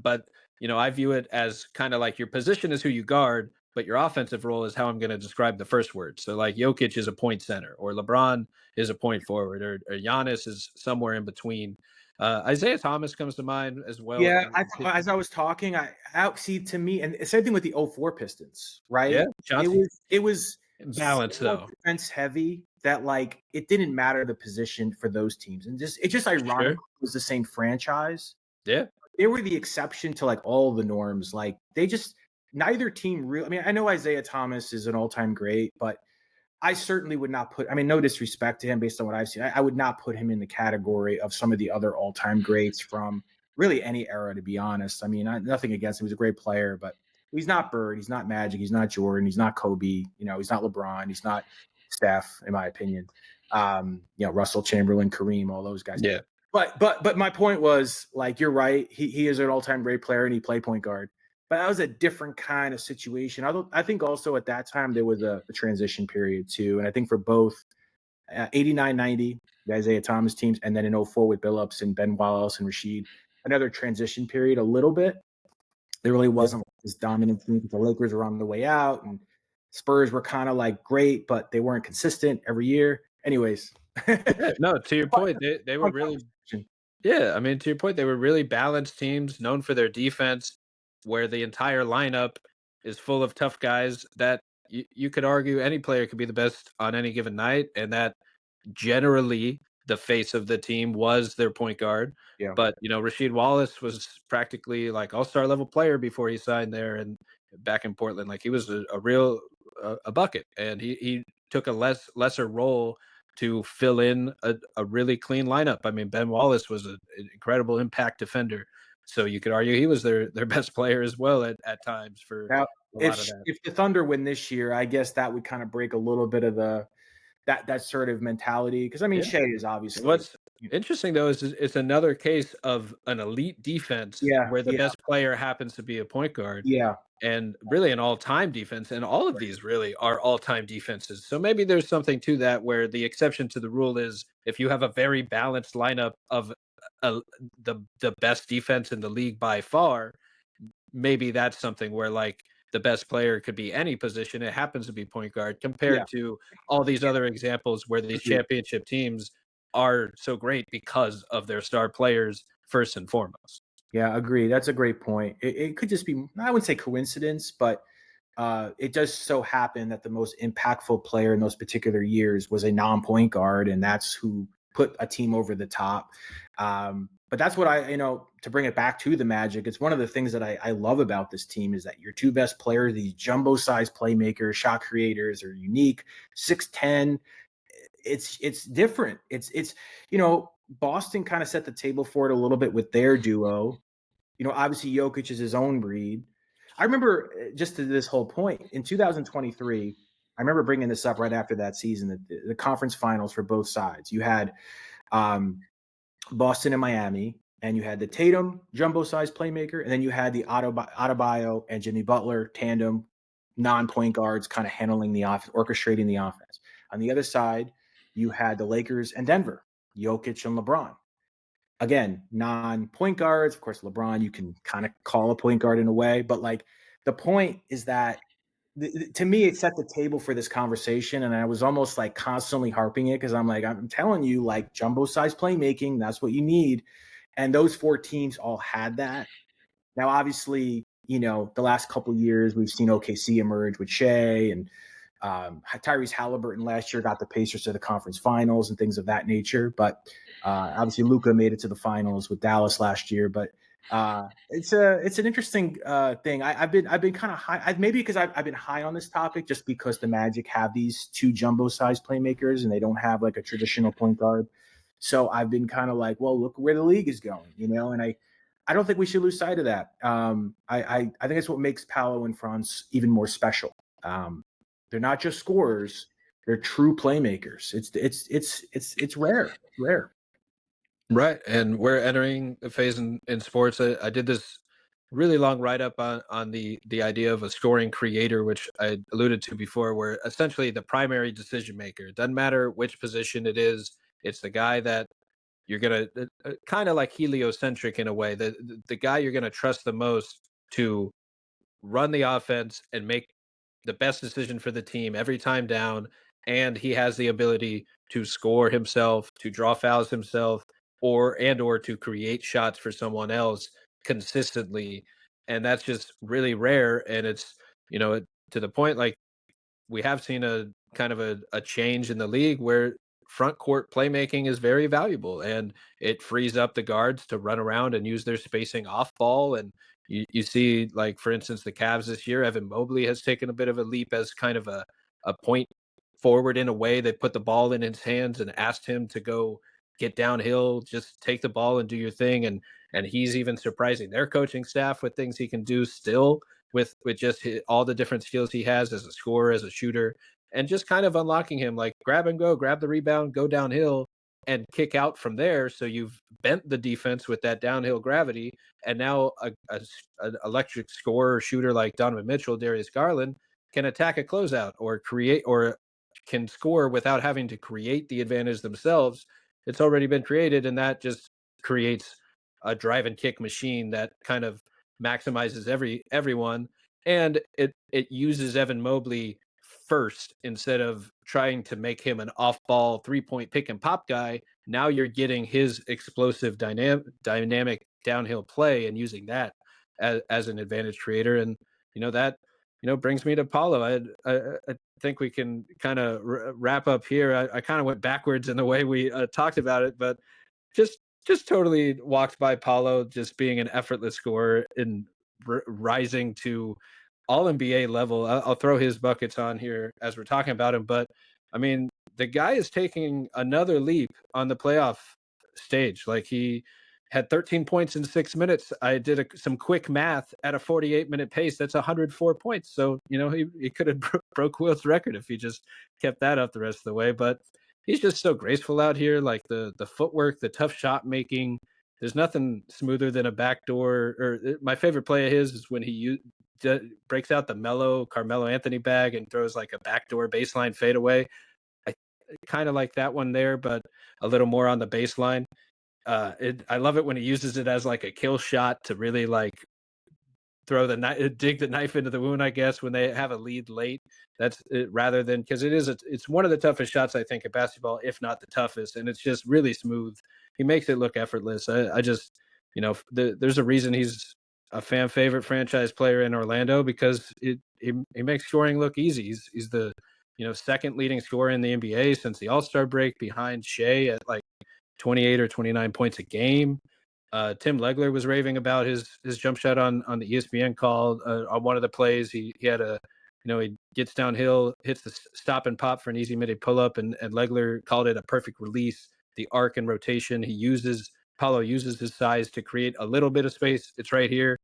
but I view it as kind of like your position is who you guard, but your offensive role is how I'm going to describe the first word. So, like Jokic is a point center, or LeBron is a point forward, or Giannis is somewhere in between. Isaiah Thomas comes to mind as well. Yeah, as I was talking, I see to me, and same thing with the '04 Pistons, Yeah, right? Chauncey. It was Balance so though. defense heavy that like it didn't matter the position for those teams, and it's just ironic Sure. it was the same franchise. Yeah. They were the exception to like all the norms. Like they just neither team really. I mean, I know Isaiah Thomas is an all-time great, but I certainly would not put. I mean, no disrespect to him based on what I've seen. I would not put him in the category of some of the other all-time greats from really any era. To be honest, I mean, nothing against him. He's a great player, but he's not Bird. He's not Magic. He's not Jordan. He's not Kobe. He's not LeBron. He's not Steph, in my opinion. Russell, Chamberlain, Kareem, all those guys. Yeah. But my point was, like, you're right. He is an all-time great player, and he played point guard. But that was a different kind of situation. I think also at that time there was a transition period too. And I think for both 89, 90, the Isaiah Thomas teams, and then in '04 with Billups and Ben Wallace and Rasheed, another transition period a little bit. There really wasn't this dominant team. The Lakers were on the way out, and Spurs were kind of like great, but they weren't consistent every year. Anyways. Yeah, no, to your point, they were really. Yeah, I mean, to your point, they were really balanced teams known for their defense, where the entire lineup is full of tough guys that you could argue any player could be the best on any given night, and that generally the face of the team was their point guard. Yeah. But Rasheed Wallace was practically like all-star level player before he signed there and back in Portland. Like he was a real a bucket, and he took a lesser role to fill in a really clean lineup. I mean, Ben Wallace was an incredible impact defender. So you could argue he was their best player as well at times for Now, a lot of that. if the Thunder win this year, I guess that would kind of break a little bit of that sort of mentality. Because I mean, Yeah. Shea is obviously What's interesting though is it's another case of an elite defense where the best player happens to be a point guard. Yeah. And really an all-time defense, and all of these really are all-time defenses. So maybe there's something to that where the exception to the rule is if you have a very balanced lineup of the best defense in the league by far, maybe that's something where like the best player could be any position. It happens to be point guard compared to all these other examples where these championship teams are so great because of their star players first and foremost. Yeah, agree. That's a great point. It could just be, I wouldn't say coincidence, but it does so happen that the most impactful player in those particular years was a non-point guard, and that's who put a team over the top. But that's what to bring it back to the Magic, it's one of the things that I love about this team is that your two best players, these jumbo-sized playmakers, shot creators, are unique, 6'10". It's different. It's Boston kind of set the table for it a little bit with their duo. Obviously Jokic is his own breed. I remember just to this whole point in 2023, I remember bringing this up right after that season, the conference finals for both sides. You had Boston and Miami, and you had the Tatum jumbo-sized playmaker, and then you had the Adebayo and Jimmy Butler tandem, non-point guards kind of handling the offense, orchestrating the offense. On the other side, you had the Lakers and Denver, Jokic and LeBron. Again, non-point guards. Of course, LeBron, you can kind of call a point guard in a way. But, like, the point is that, to me, it set the table for this conversation. And I was almost, like, constantly harping it because I'm like, I'm telling you, like, jumbo-sized playmaking, that's what you need. And those four teams all had that. Now, obviously, the last couple of years, we've seen OKC emerge with Shea and Tyrese Halliburton last year got the Pacers to the conference finals and things of that nature. But obviously Luka made it to the finals with Dallas last year. But it's an interesting thing. I've been kind of high, maybe because I've been high on this topic just because the Magic have these two jumbo-sized playmakers and they don't have like a traditional point guard. So I've been kind of like, well, look where the league is going, and I don't think we should lose sight of that. I think it's what makes Paolo and Franz even more special. They're not just scorers, They're true playmakers. It's rare. It's rare. Right. And we're entering a phase in sports. I did this really long write-up on the idea of a scoring creator, which I alluded to before, where essentially the primary decision maker, it doesn't matter which position it is, it's the guy that you're going to kind of like heliocentric in a way, the guy you're going to trust the most to run the offense and make the best decision for the team every time down. And he has the ability to score himself, to draw fouls himself, or to create shots for someone else consistently. And that's just really rare. And it's, to the point, like, we have seen a kind of a change in the league where front court playmaking is very valuable, and it frees up the guards to run around and use their spacing off ball. And you see, like, for instance, the Cavs this year, Evan Mobley has taken a bit of a leap as kind of a point forward in a way. They put the ball in his hands and asked him to go get downhill, just take the ball and do your thing. And he's even surprising their coaching staff with things he can do still with just all the different skills he has as a scorer, as a shooter, and just kind of unlocking him, like grab and go, grab the rebound, go downhill, and kick out from there. So you've bent the defense with that downhill gravity, and now an electric scorer shooter like Donovan Mitchell, Darius Garland can attack a closeout or create or can score without having to create the advantage themselves. It's already been created, and that just creates a drive and kick machine that kind of maximizes everyone. And it uses Evan Mobley first instead of trying to make him an off-ball 3-point pick and pop guy. Now you're getting his explosive dynamic downhill play and using that as an advantage creator. And that brings me to Paolo. I think we can kind of wrap up here. I kind of went backwards in the way we talked about it, but just just totally walked by Paolo just being an effortless scorer and rising to all NBA level. I'll throw his buckets on here as we're talking about him, but I mean, the guy is taking another leap on the playoff stage. Like, he had 13 points in 6 minutes. I did some quick math at a 48-minute pace. That's 104 points. So, he could have broke Wilt's record if he just kept that up the rest of the way. But he's just so graceful out here. Like, the footwork, the tough shot making. There's nothing smoother than a backdoor. Or my favorite play of his is when he breaks out the Carmelo Anthony bag and throws like a backdoor baseline fadeaway. I kind of like that one there, but a little more on the baseline. I love it when he uses it as like a kill shot to really like dig the knife into the wound, I guess, when they have a lead late. That's it, rather than, because it's one of the toughest shots I think in basketball, if not the toughest, and it's just really smooth. He makes it look effortless. I just, there's a reason he's a fan favorite franchise player in Orlando, because he makes scoring look easy. He's the second leading scorer in the NBA since the All-Star break, behind Shea at like 28 or 29 points a game. Tim Legler was raving about his jump shot on the ESPN call on one of the plays. He had he gets downhill, hits the stop and pop for an easy mid pull up, and Legler called it a perfect release. The arc and rotation Paolo uses his size to create a little bit of space. It's right here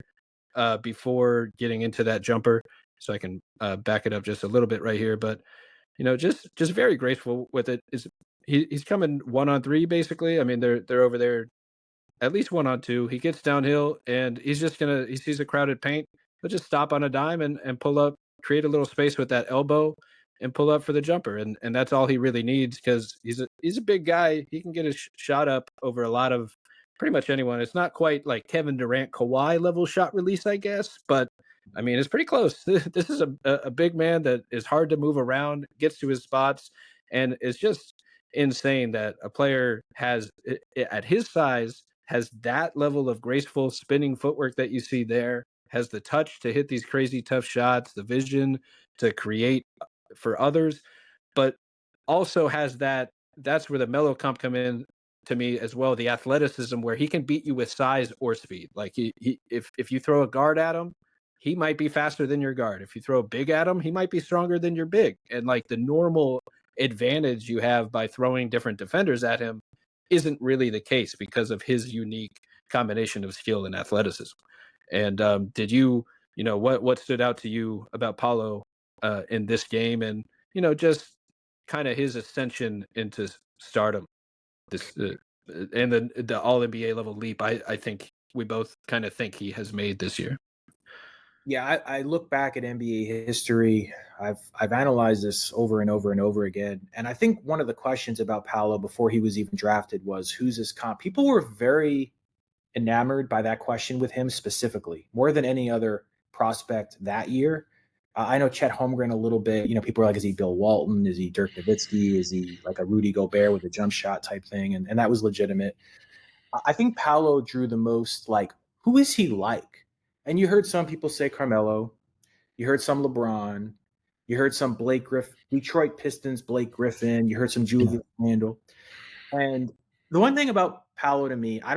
before getting into that jumper. So I can back it up just a little bit right here, but just very graceful with it. He's coming 1-on-3 basically. I mean, they're over there at least 1-on-2. He gets downhill and he sees a crowded paint. He'll just stop on a dime and pull up, create a little space with that elbow and pull up for the jumper. And that's all he really needs, because he's a big guy. He can get his shot up over a lot of pretty much anyone. It's not quite like Kevin Durant, Kawhi level shot release, I guess, but I mean, it's pretty close. This is a big man that is hard to move around, gets to his spots, and it's just insane that a player has, at his size, has that level of graceful spinning footwork that you see there, has the touch to hit these crazy tough shots, the vision to create for others, but also has that's where the mellow comp come in to me as well, the athleticism, where he can beat you with size or speed. Like, if you throw a guard at him, he might be faster than your guard. If you throw a big at him, he might be stronger than your big. And like, the normal advantage you have by throwing different defenders at him isn't really the case because of his unique combination of skill and athleticism. And did what stood out to you about Paolo in this game? And just kind of his ascension into stardom, this and the All NBA level leap. I think we both kind of think he has made this year. Yeah, I look back at NBA history. I've analyzed this over and over and over again, and I think one of the questions about Paolo before he was even drafted was, who's his comp? People were very enamored by that question with him specifically, more than any other prospect that year. I know Chet Holmgren a little bit. You know, people are like, is he Bill Walton? Is he Dirk Nowitzki? Is he like a Rudy Gobert with a jump shot type thing? And that was legitimate. I think Paolo drew the most, like, who is he like? And you heard some people say Carmelo. You heard some LeBron. You heard some Blake Griffin, Detroit Pistons, Blake Griffin. You heard some Julius Randle. And the one thing about Paolo to me, I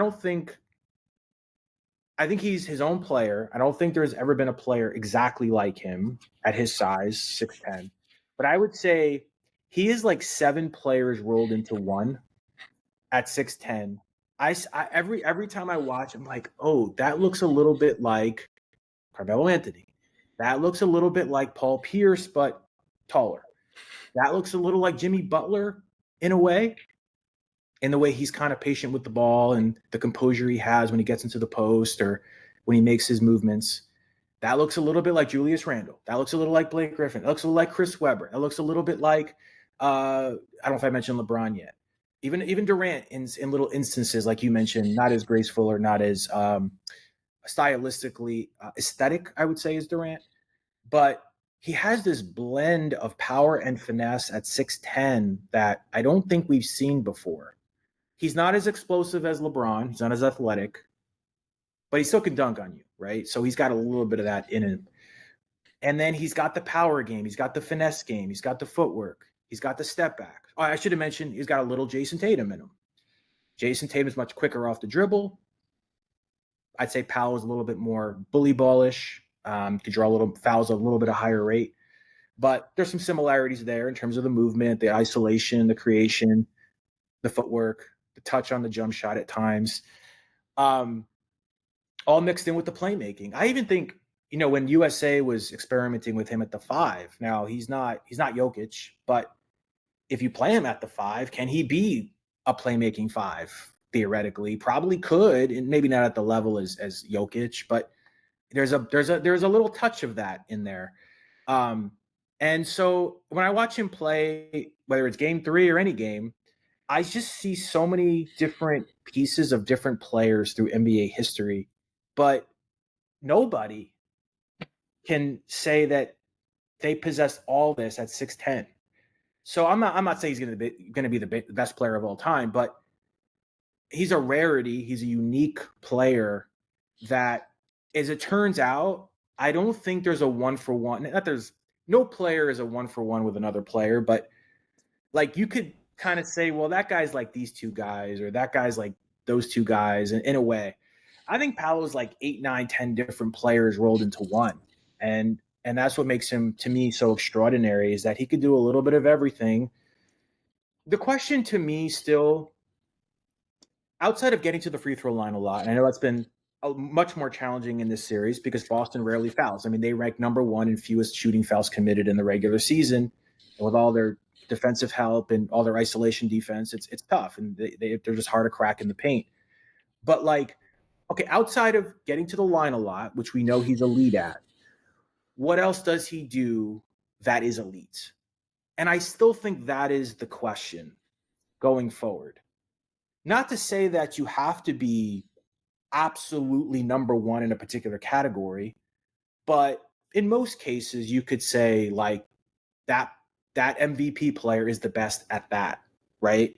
think he's his own player. I don't think there's ever been a player exactly like him at his size, 6'10". But I would say he is like 7 players rolled into one at 6'10". Every time I watch, I'm like, oh, that looks a little bit like Carmelo Anthony. That looks a little bit like Paul Pierce, but taller. That looks a little like Jimmy Butler in a way, in the way he's kind of patient with the ball and the composure he has when he gets into the post or when he makes his movements. That looks a little bit like Julius Randle. That looks a little like Blake Griffin. That looks a little like Chris Webber. That looks a little bit like, I don't know if I mentioned LeBron yet. Even Durant in little instances, like you mentioned, not as graceful or not as stylistically aesthetic, I would say, as Durant. But he has this blend of power and finesse at 6'10" that I don't think we've seen before. He's not as explosive as LeBron. He's not as athletic, but he still can dunk on you, right? So he's got a little bit of that in him. And then he's got the power game. He's got the finesse game. He's got the footwork. He's got the step back. Oh, I should have mentioned he's got a little Jason Tatum in him. Jason Tatum's much quicker off the dribble. I'd say Powell is a little bit more bully ballish. Could draw a little fouls at a little bit of higher rate. But there's some similarities there in terms of the movement, the isolation, the creation, the footwork, the touch on the jump shot at times. All mixed in with the playmaking. I even think, when USA was experimenting with him at the 5, now he's not Jokic, but if you play him at the 5, can he be a playmaking 5? Theoretically, probably could, and maybe not at the level as Jokic, but there's a little touch of that in there. And so when I watch him play, whether it's game 3 or any game, I just see so many different pieces of different players through NBA history, but nobody can say that they possess all this at 6'10". So I'm not saying he's going to be the best player of all time, but he's a rarity. He's a unique player that, as it turns out, I don't think there's a 1-for-1. Not there's no player is a 1-for-1 with another player, but like you could kind of say, well, that guy's like these 2 guys, or that guy's like those 2 guys. And in a way, I think Paolo's like 8, 9, 10 different players rolled into one. And that's what makes him, to me, so extraordinary, is that he could do a little bit of everything. The question to me still, outside of getting to the free throw line a lot, and I know that's been much more challenging in this series because Boston rarely fouls. I mean, they rank number 1 in fewest shooting fouls committed in the regular season. And with all their defensive help and all their isolation defense, it's tough, and they're just hard to crack in the paint. But like, okay, outside of getting to the line a lot, which we know he's elite at, what else does he do that is elite? And I still think that is the question going forward. Not to say that you have to be absolutely number 1 in a particular category, but in most cases you could say like that MVP player is the best at that, right?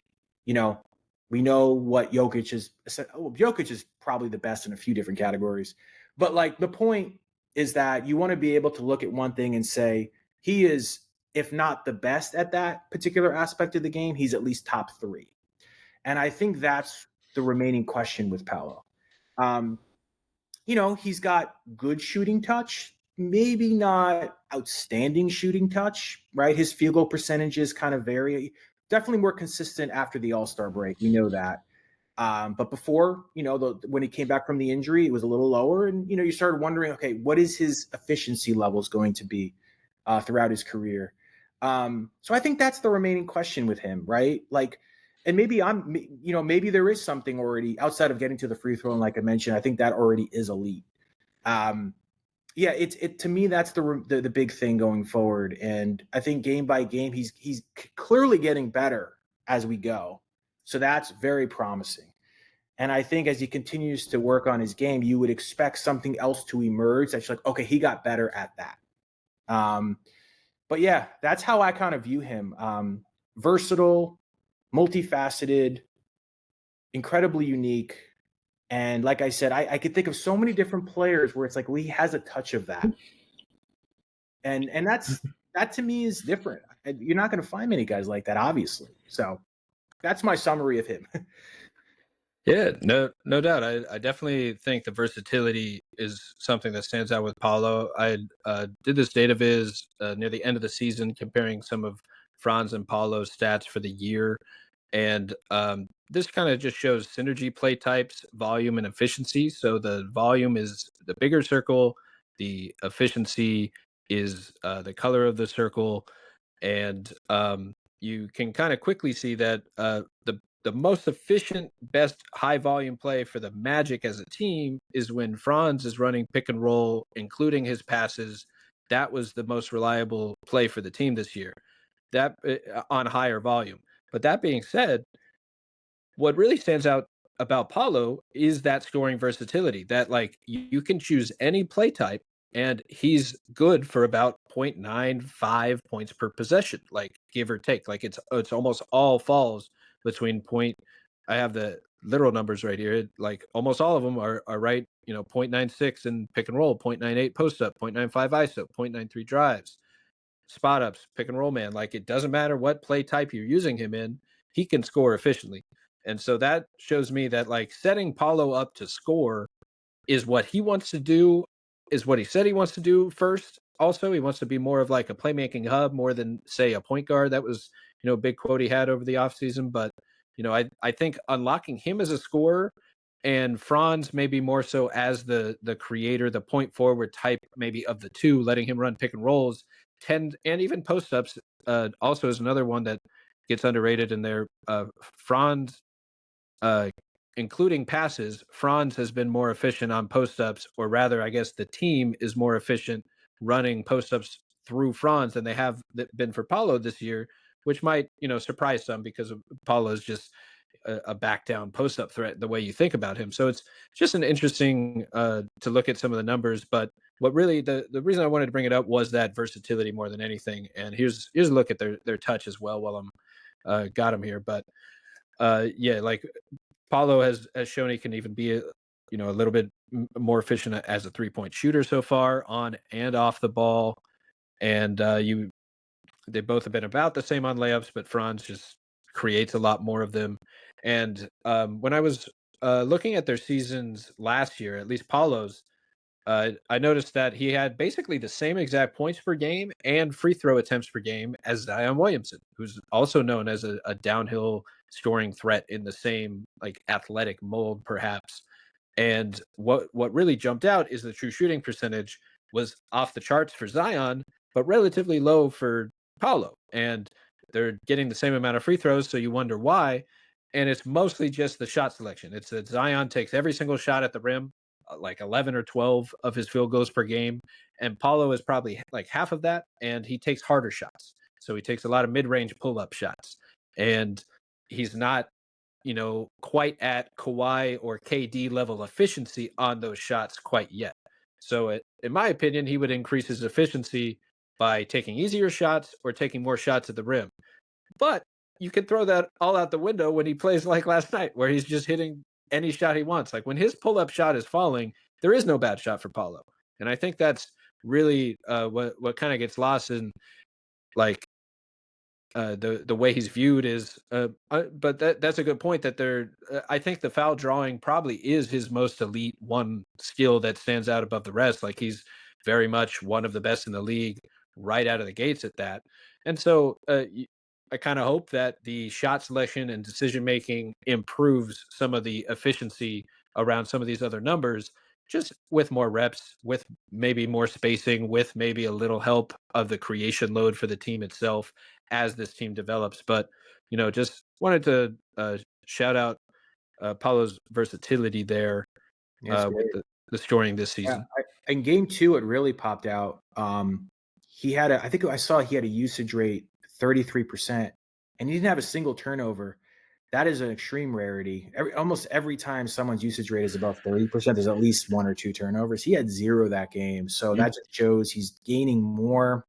We know what Jokic is. Jokic is probably the best in a few different categories, but like the point is that you want to be able to look at one thing and say he is, if not the best at that particular aspect of the game, he's at least top 3. And I think that's the remaining question with Paolo. He's got good shooting touch, maybe not outstanding shooting touch, right? His field goal percentages kind of vary. Definitely more consistent after the All-Star break. We know that. But before, when he came back from the injury, it was a little lower. And, you started wondering, okay, what is his efficiency levels going to be throughout his career? So I think that's the remaining question with him, right? Like, and maybe maybe there is something already outside of getting to the free throw. And like I mentioned, I think that already is elite. Yeah, it to me that's the big thing going forward, and I think game by game he's clearly getting better as we go, so that's very promising. And I think as he continues to work on his game, you would expect something else to emerge that's like, okay, he got better at that. But yeah, that's how I kind of view him. Versatile, multifaceted, incredibly unique. And like I said, I could think of so many different players where it's like, well, he has a touch of that. And that to me is different. You're not going to find many guys like that, obviously. So that's my summary of him. Yeah, no doubt. I definitely think the versatility is something that stands out with Paolo. I did this data viz near the end of the season, comparing some of Franz and Paolo's stats for the year, and this kind of just shows synergy play types, volume, and efficiency. So the volume is the bigger circle, the efficiency is the color of the circle, and you can kind of quickly see that the most efficient, best high volume play for the Magic as a team is when Franz is running pick and roll, including his passes. That was the most reliable play for the team this year. That on higher volume. But that being said, what really stands out about Paulo is that scoring versatility. That like you can choose any play type and he's good for about 0.95 points per possession, like give or take. Like it's almost all falls between point. I have the literal numbers right here. Like almost all of them are right, 0.96 in pick and roll, 0.98 post up, 0.95 ISO, 0.93 drives, spot ups, pick and roll man. Like it doesn't matter what play type you're using him in, he can score efficiently. And so that shows me that like setting Paulo up to score is what he wants to do, is what he said he wants to do first. Also, he wants to be more of like a playmaking hub more than say a point guard. That was, a big quote he had over the offseason. But, I think unlocking him as a scorer and Franz maybe more so as the creator, the point forward type maybe of the two, letting him run pick and rolls, tend and even post ups also is another one that gets underrated in there. Franz uh, including passes, Franz has been more efficient on post ups, or rather, I guess the team is more efficient running post ups through Franz than they have been for Paulo this year, which might, surprise some because Paulo is just a back down post up threat the way you think about him. So it's just an interesting to look at some of the numbers. But what really the reason I wanted to bring it up was that versatility more than anything. And here's a look at their touch as well while I'm got him here. But yeah, like Paulo has shown he can even be a little bit more efficient as a 3-point shooter so far on and off the ball, and they both have been about the same on layups, but Franz just creates a lot more of them. And when I was looking at their seasons last year, at least Paulo's, I noticed that he had basically the same exact points per game and free throw attempts per game as Zion Williamson, who's also known as a downhill scoring threat in the same like athletic mold, perhaps. And what really jumped out is the true shooting percentage was off the charts for Zion, but relatively low for Paulo. And they're getting the same amount of free throws, so you wonder why. And it's mostly just the shot selection. It's that Zion takes every single shot at the rim, like 11 or 12 of his field goals per game. And Paulo is probably like half of that. And he takes harder shots. So he takes a lot of mid range pull up shots. And he's not, quite at Kawhi or KD level efficiency on those shots quite yet. So, in my opinion, he would increase his efficiency by taking easier shots or taking more shots at the rim. But you can throw that all out the window when he plays like last night, where he's just hitting any shot he wants. Like when his pull up shot is falling, there is no bad shot for Paulo. And I think that's really what kind of gets lost in like the way he's viewed is but that's a good point that I think the foul drawing probably is his most elite one skill that stands out above the rest. Like he's very much one of the best in the league right out of the gates at that. And so I kind of hope that the shot selection and decision making improves some of the efficiency around some of these other numbers. just with more reps, with maybe more spacing, with maybe a little help of the creation load for the team itself as this team develops. But just wanted to shout out Paulo's versatility there Yeah, it's with great. the scoring this Yeah, season. in game 2, it really popped out. He had I think I saw he had a usage rate 33%, and he didn't have a single turnover. That is an extreme rarity. Almost every time someone's usage rate is above 30%, there's at least 1 or 2 turnovers. He had 0 that game. So that just shows he's gaining more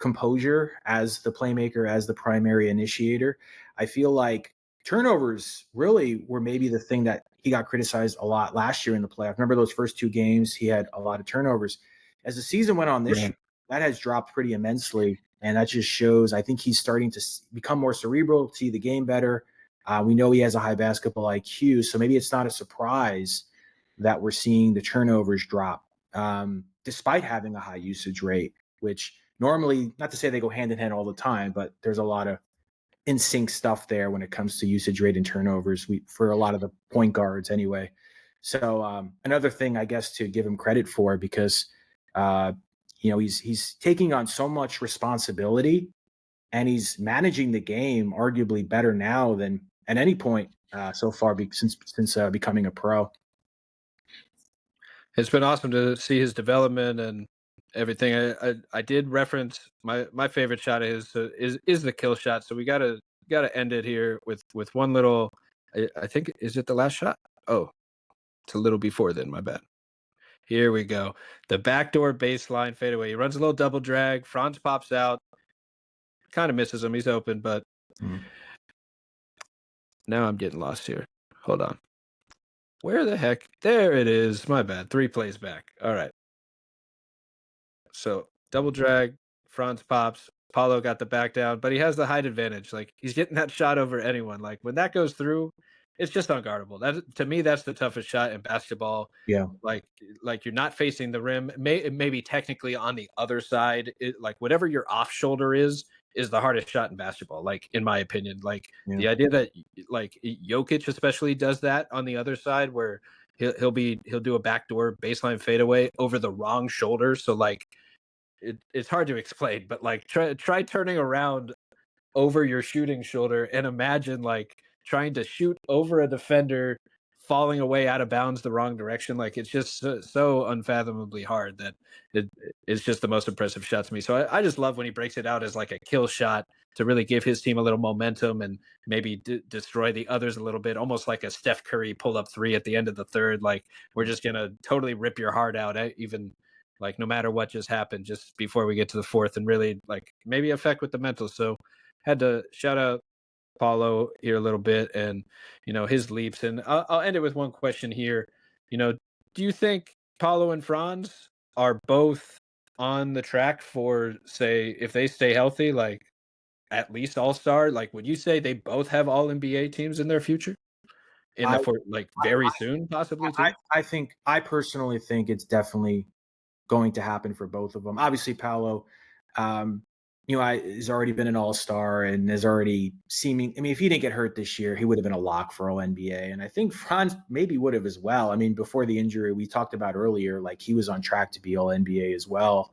composure as the playmaker, as the primary initiator. I feel like turnovers really were maybe the thing that he got criticized a lot last year in the playoff. Remember those first 2 games, he had a lot of turnovers. As the season went on this year, that has dropped pretty immensely. And that just shows, I think he's starting to become more cerebral, see the game better. We know he has a high basketball IQ, so maybe it's not a surprise that we're seeing the turnovers drop, despite having a high usage rate, which normally, not to say they go hand in hand all the time, but there's a lot of in sync stuff there when it comes to usage rate and turnovers for a lot of the point guards anyway. So another thing, I guess, to give him credit for, because he's taking on so much responsibility and he's managing the game arguably better now than at any point so far since becoming a pro. It's been awesome to see his development and everything. I did reference my favorite shot of his is the kill shot. So we gotta end it here with one little. I think, is it the last shot? Oh, it's a little before then. My bad. Here we go. The backdoor baseline fadeaway. He runs a little double drag. Franz pops out. Kind of misses him. He's open, but now I'm getting lost here. Hold on. Where the heck? There it is. My bad. 3 plays back. All right. So double drag, Franz pops. Paolo got the back down, but he has the height advantage. Like, he's getting that shot over anyone. Like, when that goes through, it's just unguardable. That, to me, that's the toughest shot in basketball. Yeah. Like you're not facing the rim. Maybe technically on the other side. Like, whatever your off shoulder is the hardest shot in basketball. Like, in my opinion, like the idea that like Jokic especially does that on the other side, where he'll do a backdoor baseline fadeaway over the wrong shoulder. So like, it's hard to explain, but like try turning around over your shooting shoulder and imagine like trying to shoot over a defender falling away out of bounds the wrong direction. Like, it's just so unfathomably hard that it's just the most impressive shot to me. So I just love when he breaks it out as like a kill shot to really give his team a little momentum and maybe destroy the others a little bit, almost like a Steph Curry pull-up 3 at the end of the third. Like, we're just going to totally rip your heart out, even like no matter what just happened, just before we get to the fourth, and really like maybe affect with the mental. So had to shout out Paulo here a little bit, and his leaps. And I'll end it with one question here. Do you think Paulo and Franz are both on the track for, say, if they stay healthy, like at least all-star? Like, would you say they both have all NBA teams in their future? Very soon, possibly too? I personally think it's definitely going to happen for both of them. Obviously, Paolo, has already been an all-star and is already seeming. I mean, if he didn't get hurt this year, he would have been a lock for all NBA. And I think Franz maybe would have as well. I mean, before the injury we talked about earlier, like he was on track to be all NBA as well.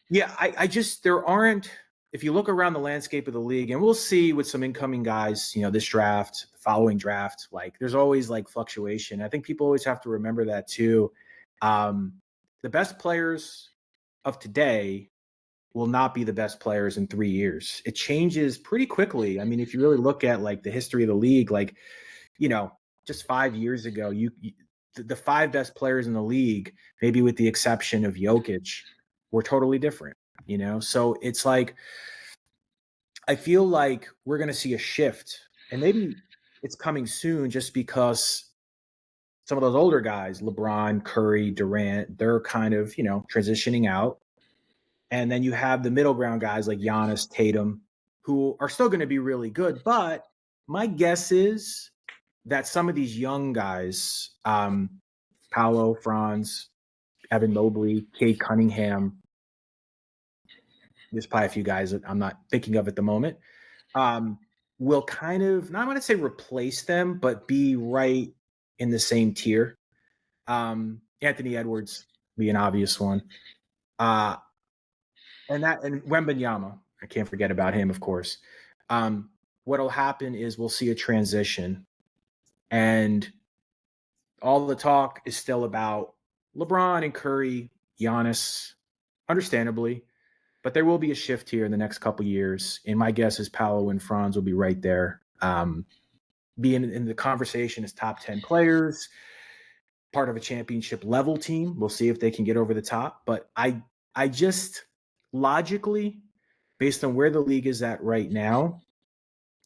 Yeah, I just, there aren't, if you look around the landscape of the league, and we'll see with some incoming guys, this draft, the following draft, like there's always like fluctuation. I think people always have to remember that too. The best players of today will not be the best players in 3 years. It changes pretty quickly. I mean, if you really look at like the history of the league, like, just 5 years ago, the 5 best players in the league, maybe with the exception of Jokic, were totally different, So it's like, I feel like we're going to see a shift, and maybe it's coming soon just because some of those older guys, LeBron, Curry, Durant, they're kind of, transitioning out. And then you have the middle ground guys like Giannis, Tatum, who are still going to be really good. But my guess is that some of these young guys, Paolo, Franz, Evan Mobley, Cade Cunningham, there's probably a few guys that I'm not thinking of at the moment, will kind of, not want to say replace them, but be right in the same tier. Anthony Edwards be an obvious one. And Wembanyama, I can't forget about him, of course. What'll happen is we'll see a transition, and all the talk is still about LeBron and Curry, Giannis, understandably, but there will be a shift here in the next couple of years. And my guess is Paolo and Franz will be right there, being in the conversation as top 10 players, part of a championship level team. We'll see if they can get over the top. But I just logically, based on where the league is at right now,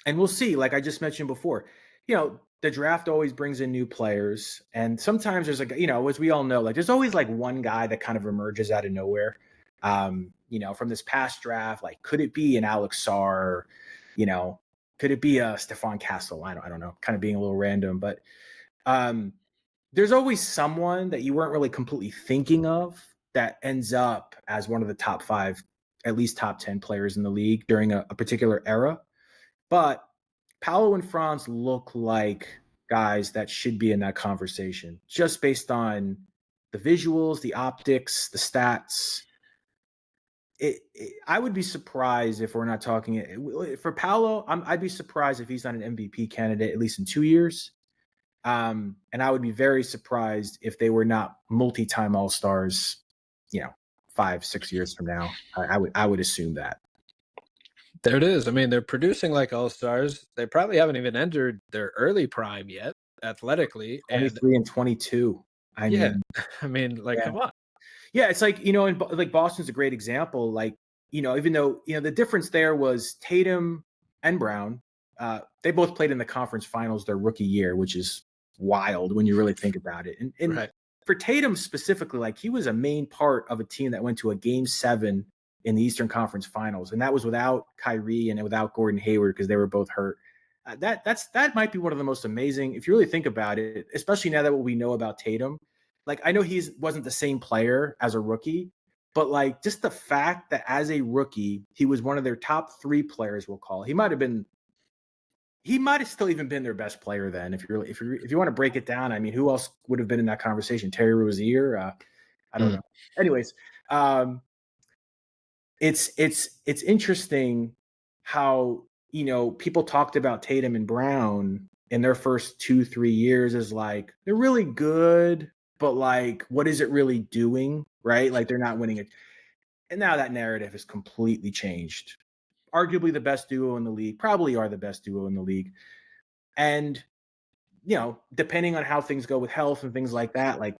and we'll see, like I just mentioned before, the draft always brings in new players. And sometimes there's as we all know, like there's always like one guy that kind of emerges out of nowhere. From this past draft, like could it be an Alex Sarr? Could it be a Stephon Castle? I don't know, kind of being a little random, but there's always someone that you weren't really completely thinking of that ends up as one of the top 5, at least top 10 players in the league during a particular era. But Paolo and Franz look like guys that should be in that conversation just based on the visuals, the optics, the stats. I would be surprised if we're not talking for Paolo. I'd be surprised if he's not an MVP candidate at least in 2 years. And I would be very surprised if they were not multi-time All-Stars, 5-6 years from now. I would assume that. There it is. I mean, they're producing like All-Stars. They probably haven't even entered their early prime yet, athletically. 23 and 22. Come on. Yeah, it's like, like Boston's a great example. Like, even though, the difference there was Tatum and Brown, they both played in the conference finals their rookie year, which is wild when you really think about it. And right. For Tatum specifically, like he was a main part of a team that went to a Game 7 in the Eastern Conference Finals, and that was without Kyrie and without Gordon Hayward because they were both hurt. That might be one of the most amazing, if you really think about it, especially now that what we know about Tatum. Like I know he wasn't the same player as a rookie, but like just the fact that as a rookie he was one of their top 3 players, we'll call. He might have still even been their best player then. If you want to break it down, I mean, who else would have been in that conversation? Terry Rozier? I don't know. Anyways, it's interesting how people talked about Tatum and Brown in their first 2-3 years as like they're really good, but like what is it really doing, right? Like they're not winning it. And now that narrative has completely changed. Arguably the best duo in the league, probably are the best duo in the league. And, depending on how things go with health and things like that, like,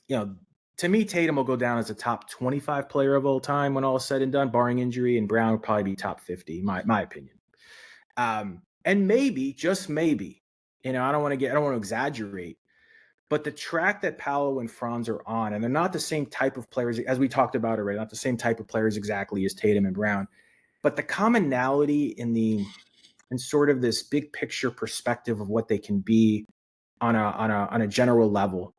to me, Tatum will go down as a top 25 player of all time when all is said and done, barring injury, and Brown will probably be top 50, my opinion. And maybe, just maybe, I don't want to exaggerate, but the track that Paolo and Franz are on, and they're not the same type of players, as we talked about already, not the same type of players exactly as Tatum and Brown. But the commonality in sort of this big picture perspective of what they can be on a general level,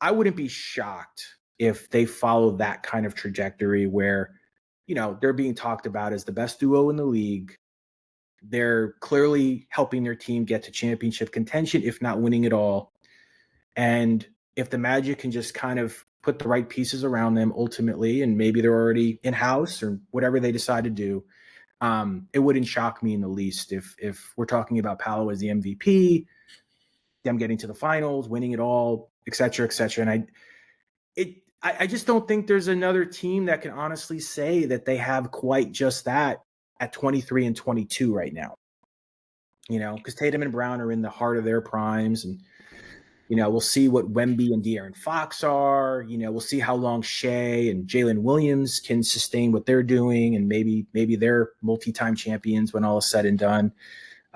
I wouldn't be shocked if they follow that kind of trajectory where, they're being talked about as the best duo in the league. They're clearly helping their team get to championship contention, if not winning it all. And if the Magic can just kind of put the right pieces around them ultimately, and maybe they're already in-house or whatever they decide to do, it wouldn't shock me in the least if we're talking about Paolo as the MVP, them getting to the finals, winning it all, et cetera, et cetera. And I just don't think there's another team that can honestly say that they have quite just that at 23 and 22 right now. Because Tatum and Brown are in the heart of their primes, and we'll see what Wemby and De'Aaron Fox are. We'll see how long Shea and Jalen Williams can sustain what they're doing, and maybe they're multi-time champions when all is said and done,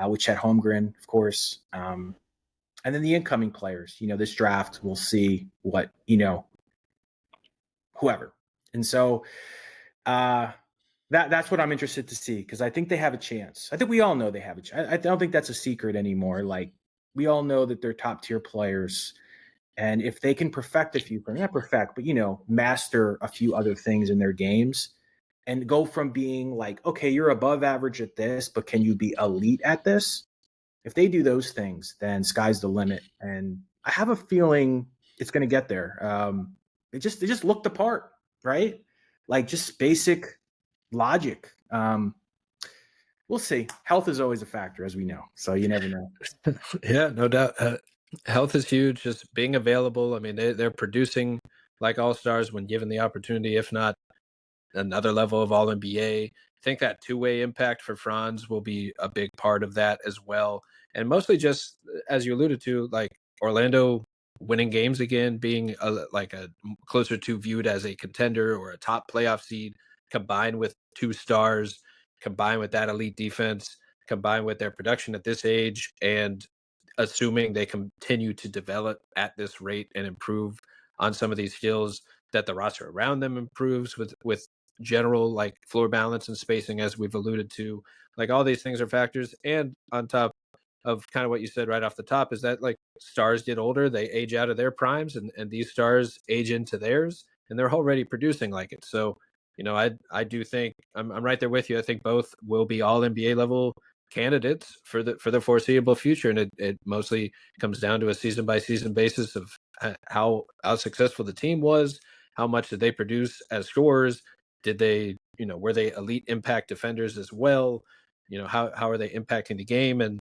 with Chet Holmgren, of course. And then the incoming players. This draft, we'll see what, whoever. And so that's what I'm interested to see, because I think they have a chance. I think we all know they have a chance. I don't think that's a secret anymore. Like, we all know that they're top tier players. And if they can perfect a few things, not perfect, but, master a few other things in their games and go from being like, okay, you're above average at this, but can you be elite at this? If they do those things, then sky's the limit. And I have a feeling it's going to get there. They just looked apart, right? Like just basic logic. We'll see. Health is always a factor, as we know. So you never know. Yeah, no doubt. Health is huge. Just being available. I mean, they're producing like all stars when given the opportunity. If not, another level of All NBA. I think that two-way impact for Franz will be a big part of that as well. And mostly just as you alluded to, like Orlando winning games again, being like a closer to viewed as a contender or a top playoff seed, combined with two stars, combined with that elite defense, combined with their production at this age, and assuming they continue to develop at this rate and improve on some of these skills, that the roster around them improves with general like floor balance and spacing, as we've alluded to. Like all these things are factors. And on top of kind of what you said right off the top is that like stars get older, they age out of their primes, and these stars age into theirs, and they're already producing like it. So, I do think I'm right there with you. I think both will be all NBA level candidates for the foreseeable future. And it mostly comes down to a season by season basis of how successful the team was, how much did they produce as scorers, did they, were they elite impact defenders as well? How are they impacting the game? And,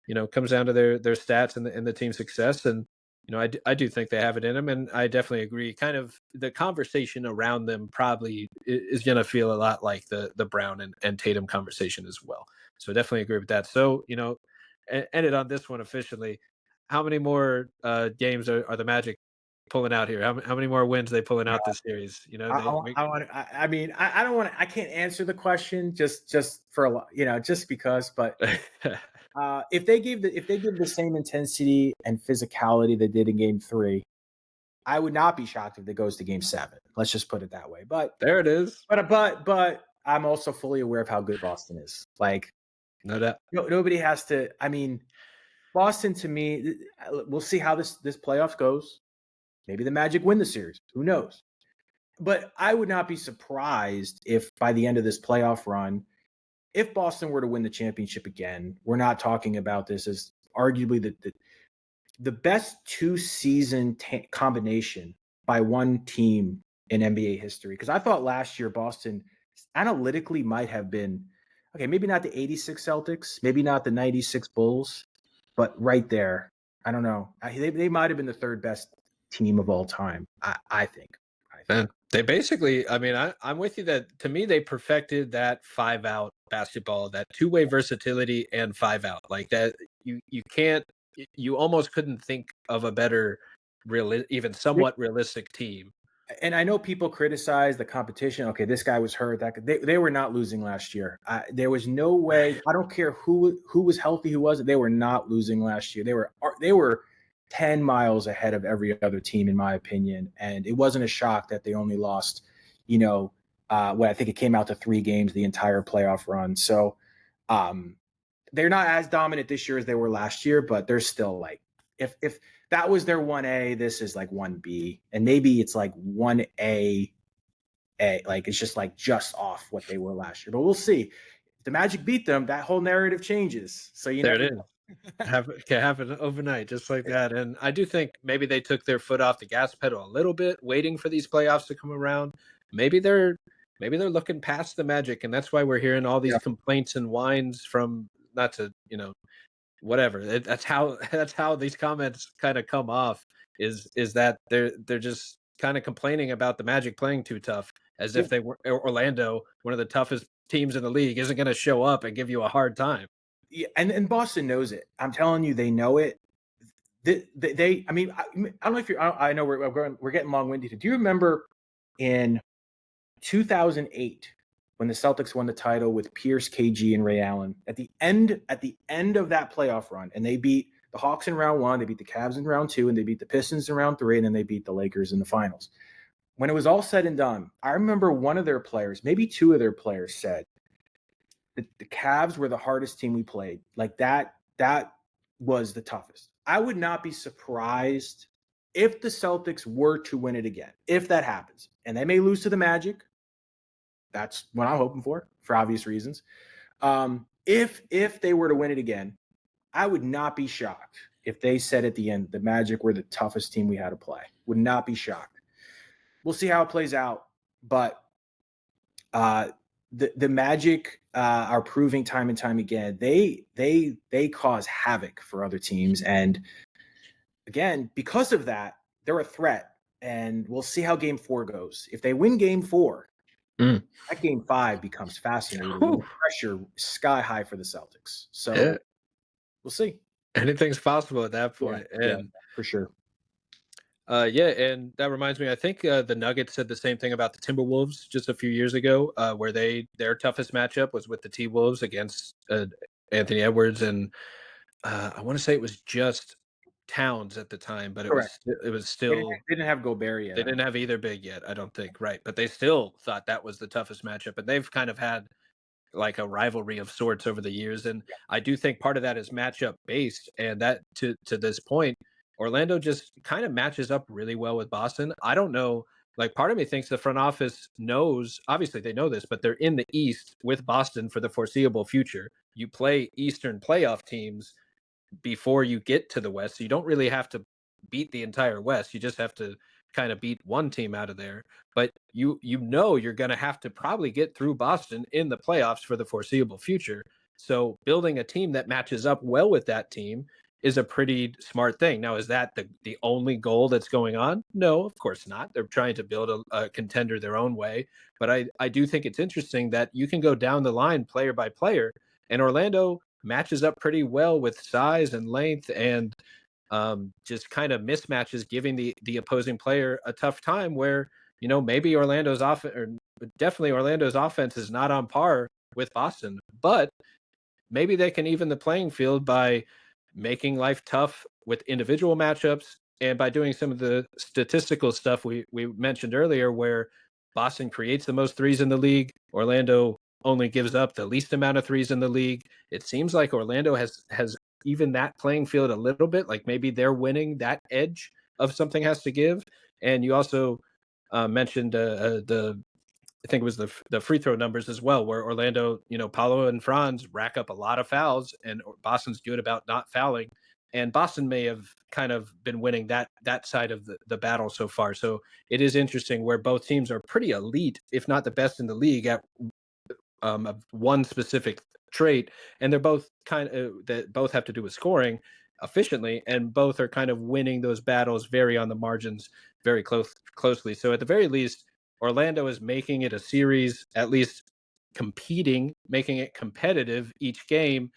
it comes down to their stats and the team success. And, I do think they have it in them. And I definitely agree. Kind of the conversation around them probably is going to feel a lot like the Brown and Tatum conversation as well. So definitely agree with that. So, ended on this one officially. How many more games are the Magic pulling out here? How many more wins they pulling out this series? I mean, I don't want to. I can't answer the question just for a lot, just because. But if they give the same intensity and physicality they did in Game 3, I would not be shocked if it goes to Game 7. Let's just put it that way. But there it is. But I'm also fully aware of how good Boston is. Like, no doubt. Nobody has to. I mean, Boston to me. We'll see how this playoffs goes. Maybe the Magic win the series. Who knows? But I would not be surprised if by the end of this playoff run, if Boston were to win the championship again, we're not talking about this as arguably the best two-season combination by one team in NBA history. Because I thought last year Boston analytically might have been, okay, maybe not the 86 Celtics, maybe not the 96 Bulls, but right there. I don't know. They might have been the third best team of all time, I think. And they basically, I mean, I'm with you that to me, they perfected that 5-out basketball, that two-way versatility and 5-out. Like that, you almost couldn't think of a better, even somewhat realistic team. And I know people criticize the competition. Okay, this guy was hurt. They were not losing last year. There was no way. I don't care who was healthy, who wasn't. They were not losing last year. They were 10 miles ahead of every other team, in my opinion. And it wasn't a shock that they only lost, what I think it came out to 3 games the entire playoff run. So they're not as dominant this year as they were last year, but they're still like, if that was their 1A, this is like 1B. And maybe it's like 1A, like it's just off what they were last year. But we'll see. If the Magic beat them, that whole narrative changes. So there it is. Can happen overnight, just like that. And I do think maybe they took their foot off the gas pedal a little bit, waiting for these playoffs to come around. Maybe they're looking past the Magic, and that's why we're hearing all these complaints and whines from, not to, whatever. That's how these comments kind of come off, is that they're just kind of complaining about the Magic playing too tough, as if they were Orlando, one of the toughest teams in the league, isn't going to show up and give you a hard time. Yeah, and Boston knows it. I'm telling you, they know it. I mean, I don't know if I know we're getting long-winded. Do you remember in 2008 when the Celtics won the title with Pierce, KG, and Ray Allen at the end of that playoff run, and they beat the Hawks in round 1, they beat the Cavs in round 2, and they beat the Pistons in round 3, and then they beat the Lakers in the finals. When it was all said and done, I remember one of their players, maybe 2 of their players, said, the Cavs were the hardest team we played. Like that was the toughest. I would not be surprised if the Celtics were to win it again, if that happens. And they may lose to the Magic. That's what I'm hoping for obvious reasons. If they were to win it again, I would not be shocked if they said at the end, the Magic were the toughest team we had to play. Would not be shocked. We'll see how it plays out. But the Magic are proving time and time again, they cause havoc for other teams. And again, because of that, they're a threat. And we'll see how game 4 goes. If they win game 4, that game 5 becomes fascinating. The pressure sky high for the Celtics. So we'll see. Anything's possible at that point. Yeah, for sure. And that reminds me, I think the Nuggets said the same thing about the Timberwolves just a few years ago, where their toughest matchup was with the T-Wolves against Anthony Edwards, and I want to say it was just Towns at the time, but it was still they didn't have Gobert yet. They didn't have either big yet, I don't think, right? But they still thought that was the toughest matchup, and they've kind of had like a rivalry of sorts over the years, and I do think part of that is matchup based, and that to this point, Orlando just kind of matches up really well with Boston. I don't know, like part of me thinks the front office knows, obviously they know this, but they're in the East with Boston for the foreseeable future. You play Eastern playoff teams before you get to the West, so you don't really have to beat the entire West. You just have to kind of beat one team out of there. But you're going to have to probably get through Boston in the playoffs for the foreseeable future. So building a team that matches up well with that team is a pretty smart thing. Now, is that the only goal that's going on? No, of course not. They're trying to build a contender their own way. But I do think it's interesting that you can go down the line player by player, and Orlando matches up pretty well with size and length and just kind of mismatches, giving the opposing player a tough time where, maybe Orlando's offense, or definitely Orlando's offense is not on par with Boston, but maybe they can even the playing field by making life tough with individual matchups and by doing some of the statistical stuff we mentioned earlier, where Boston creates the most threes in the league, Orlando only gives up the least amount of threes in the league. It seems like Orlando has even that playing field a little bit, like maybe they're winning that edge of something has to give. And you also mentioned I think it was the free throw numbers as well, where Orlando, Paolo and Franz rack up a lot of fouls, and Boston's good about not fouling. And Boston may have kind of been winning that side of the battle so far. So it is interesting where both teams are pretty elite, if not the best in the league at one specific trait, and they're both that both have to do with scoring efficiently, and both are kind of winning those battles very on the margins, very closely. So at the very least, Orlando is making it a series, at least competing, making it competitive each game,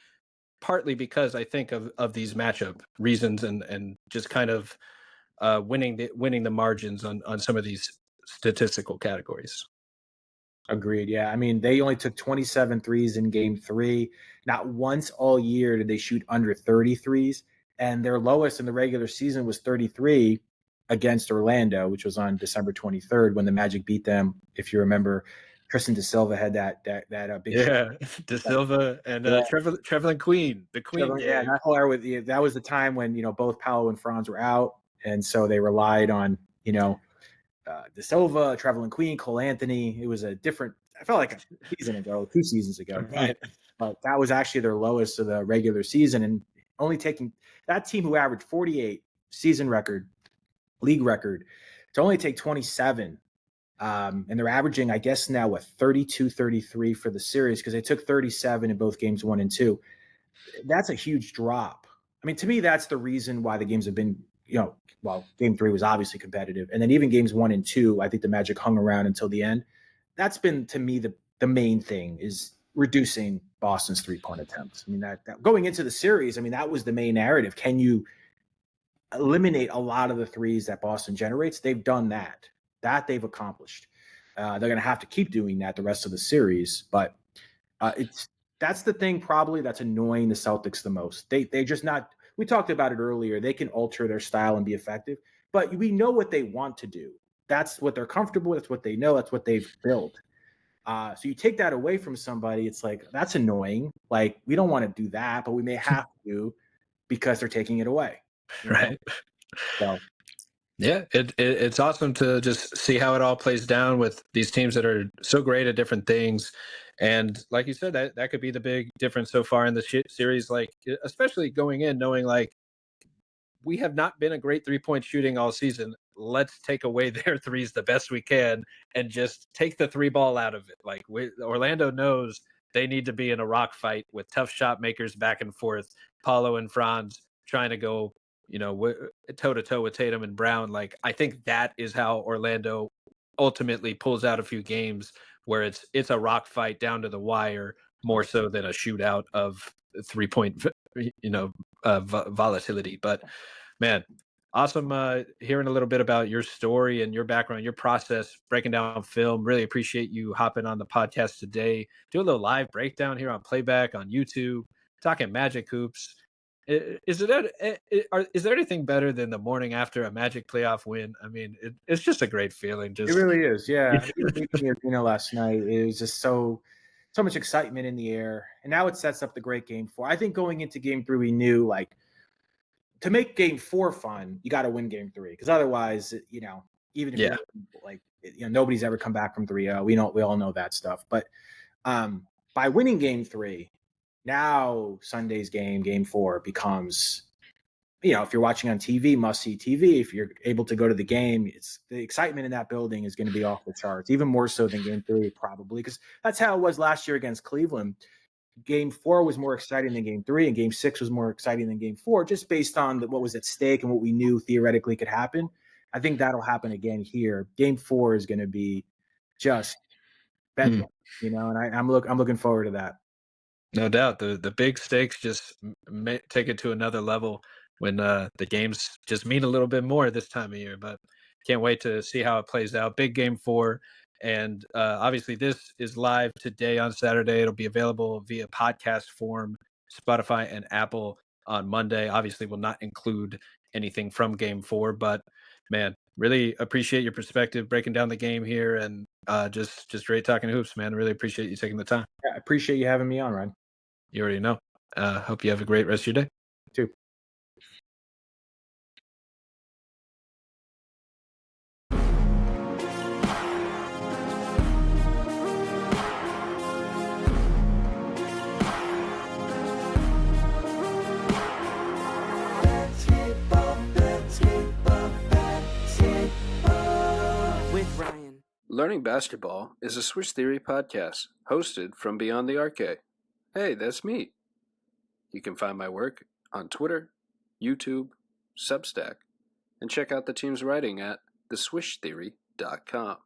partly because I think of these matchup reasons and just kind of winning the margins on some of these statistical categories. Agreed. Yeah. I mean, they only took 27 threes in game 3. Not once all year did they shoot under 30 threes. And their lowest in the regular season was 33 against Orlando, which was on December 23rd when the Magic beat them. If you remember, Tristan DeSilva had that big shot. DeSilva and Trevelyan Queen, the Queen game. Yeah, that was the time when, both Paolo and Franz were out. And so they relied on, DeSilva, Trevelyan Queen, Cole Anthony. It was I felt like a season ago, 2 seasons ago. Right. But that was actually their lowest of the regular season, and only taking that team who averaged 48 season record, league record, to only take 27. And they're averaging, I guess now, 32-33 for the series, because they took 37 in both games 1 and 2. That's a huge drop. I mean, to me, that's the reason why the games have been, game 3 was obviously competitive. And then even games 1 and 2, I think the Magic hung around until the end. That's been, to me, the main thing, is reducing Boston's 3-point attempts. I mean, that going into the series, I mean, that was the main narrative. Can you eliminate a lot of the threes that Boston generates? They've done that. That they've accomplished. They're going to have to keep doing that the rest of the series. But that's the thing probably that's annoying the Celtics the most. They just not – we talked about it earlier. They can alter their style and be effective, but we know what they want to do. That's what they're comfortable with. That's what they know. That's what they've built. So you take that away from somebody, it's like, that's annoying. Like, we don't want to do that, but we may have to because they're taking it away. Right. So. Yeah, it's awesome to just see how it all plays down with these teams that are so great at different things. And like you said, that could be the big difference so far in the series, like especially going in knowing like we have not been a great 3-point shooting all season. Let's take away their threes the best we can and just take the three ball out of it. Like Orlando knows they need to be in a rock fight with tough shot makers back and forth. Paolo and Franz trying to go, toe to toe with Tatum and Brown. Like, I think that is how Orlando ultimately pulls out a few games where it's a rock fight down to the wire more so than a shootout of 3-point, volatility. But man, awesome hearing a little bit about your story and your background, your process, breaking down film. Really appreciate you hopping on the podcast today. Do a little live breakdown here on Playback on YouTube, talking Magic hoops. Is there anything better than the morning after a Magic playoff win? I mean, it's just a great feeling. It really is, yeah. Even leaving the arena last night, it was just so much excitement in the air, and now it sets up the great Game 4. I think going into Game 3, we knew like to make Game 4 fun, you got to win Game 3 because otherwise, even if you're like nobody's ever come back from 3-0. We all know that stuff, but by winning Game 3, now Sunday's Game 4 becomes. If you're watching on TV, must-see TV. If you're able to go to the game, it's the excitement in that building is going to be off the charts, even more so than Game 3 probably, because that's how it was last year against Cleveland. Game 4 was more exciting than Game 3, and Game 6 was more exciting than Game 4, just based on what was at stake and what we knew theoretically could happen. I think that'll happen again here. Game 4 is going to be just bedlam, and I'm looking forward to that. No doubt. The big stakes just take it to another level when the games just mean a little bit more this time of year. But can't wait to see how it plays out. Big Game 4. And obviously, this is live today on Saturday. It'll be available via podcast form, Spotify, and Apple on Monday. Obviously, will not include anything from Game 4. But, man, really appreciate your perspective breaking down the game here. And just great talking hoops, man. Really appreciate you taking the time. Yeah, I appreciate you having me on, Ryan. You already know. Hope you have a great rest of your day. You too. Learning Basketball is a Swish Theory podcast hosted from Beyond the Arcade. Hey, that's me. You can find my work on Twitter, YouTube, Substack, and check out the team's writing at theswishtheory.com.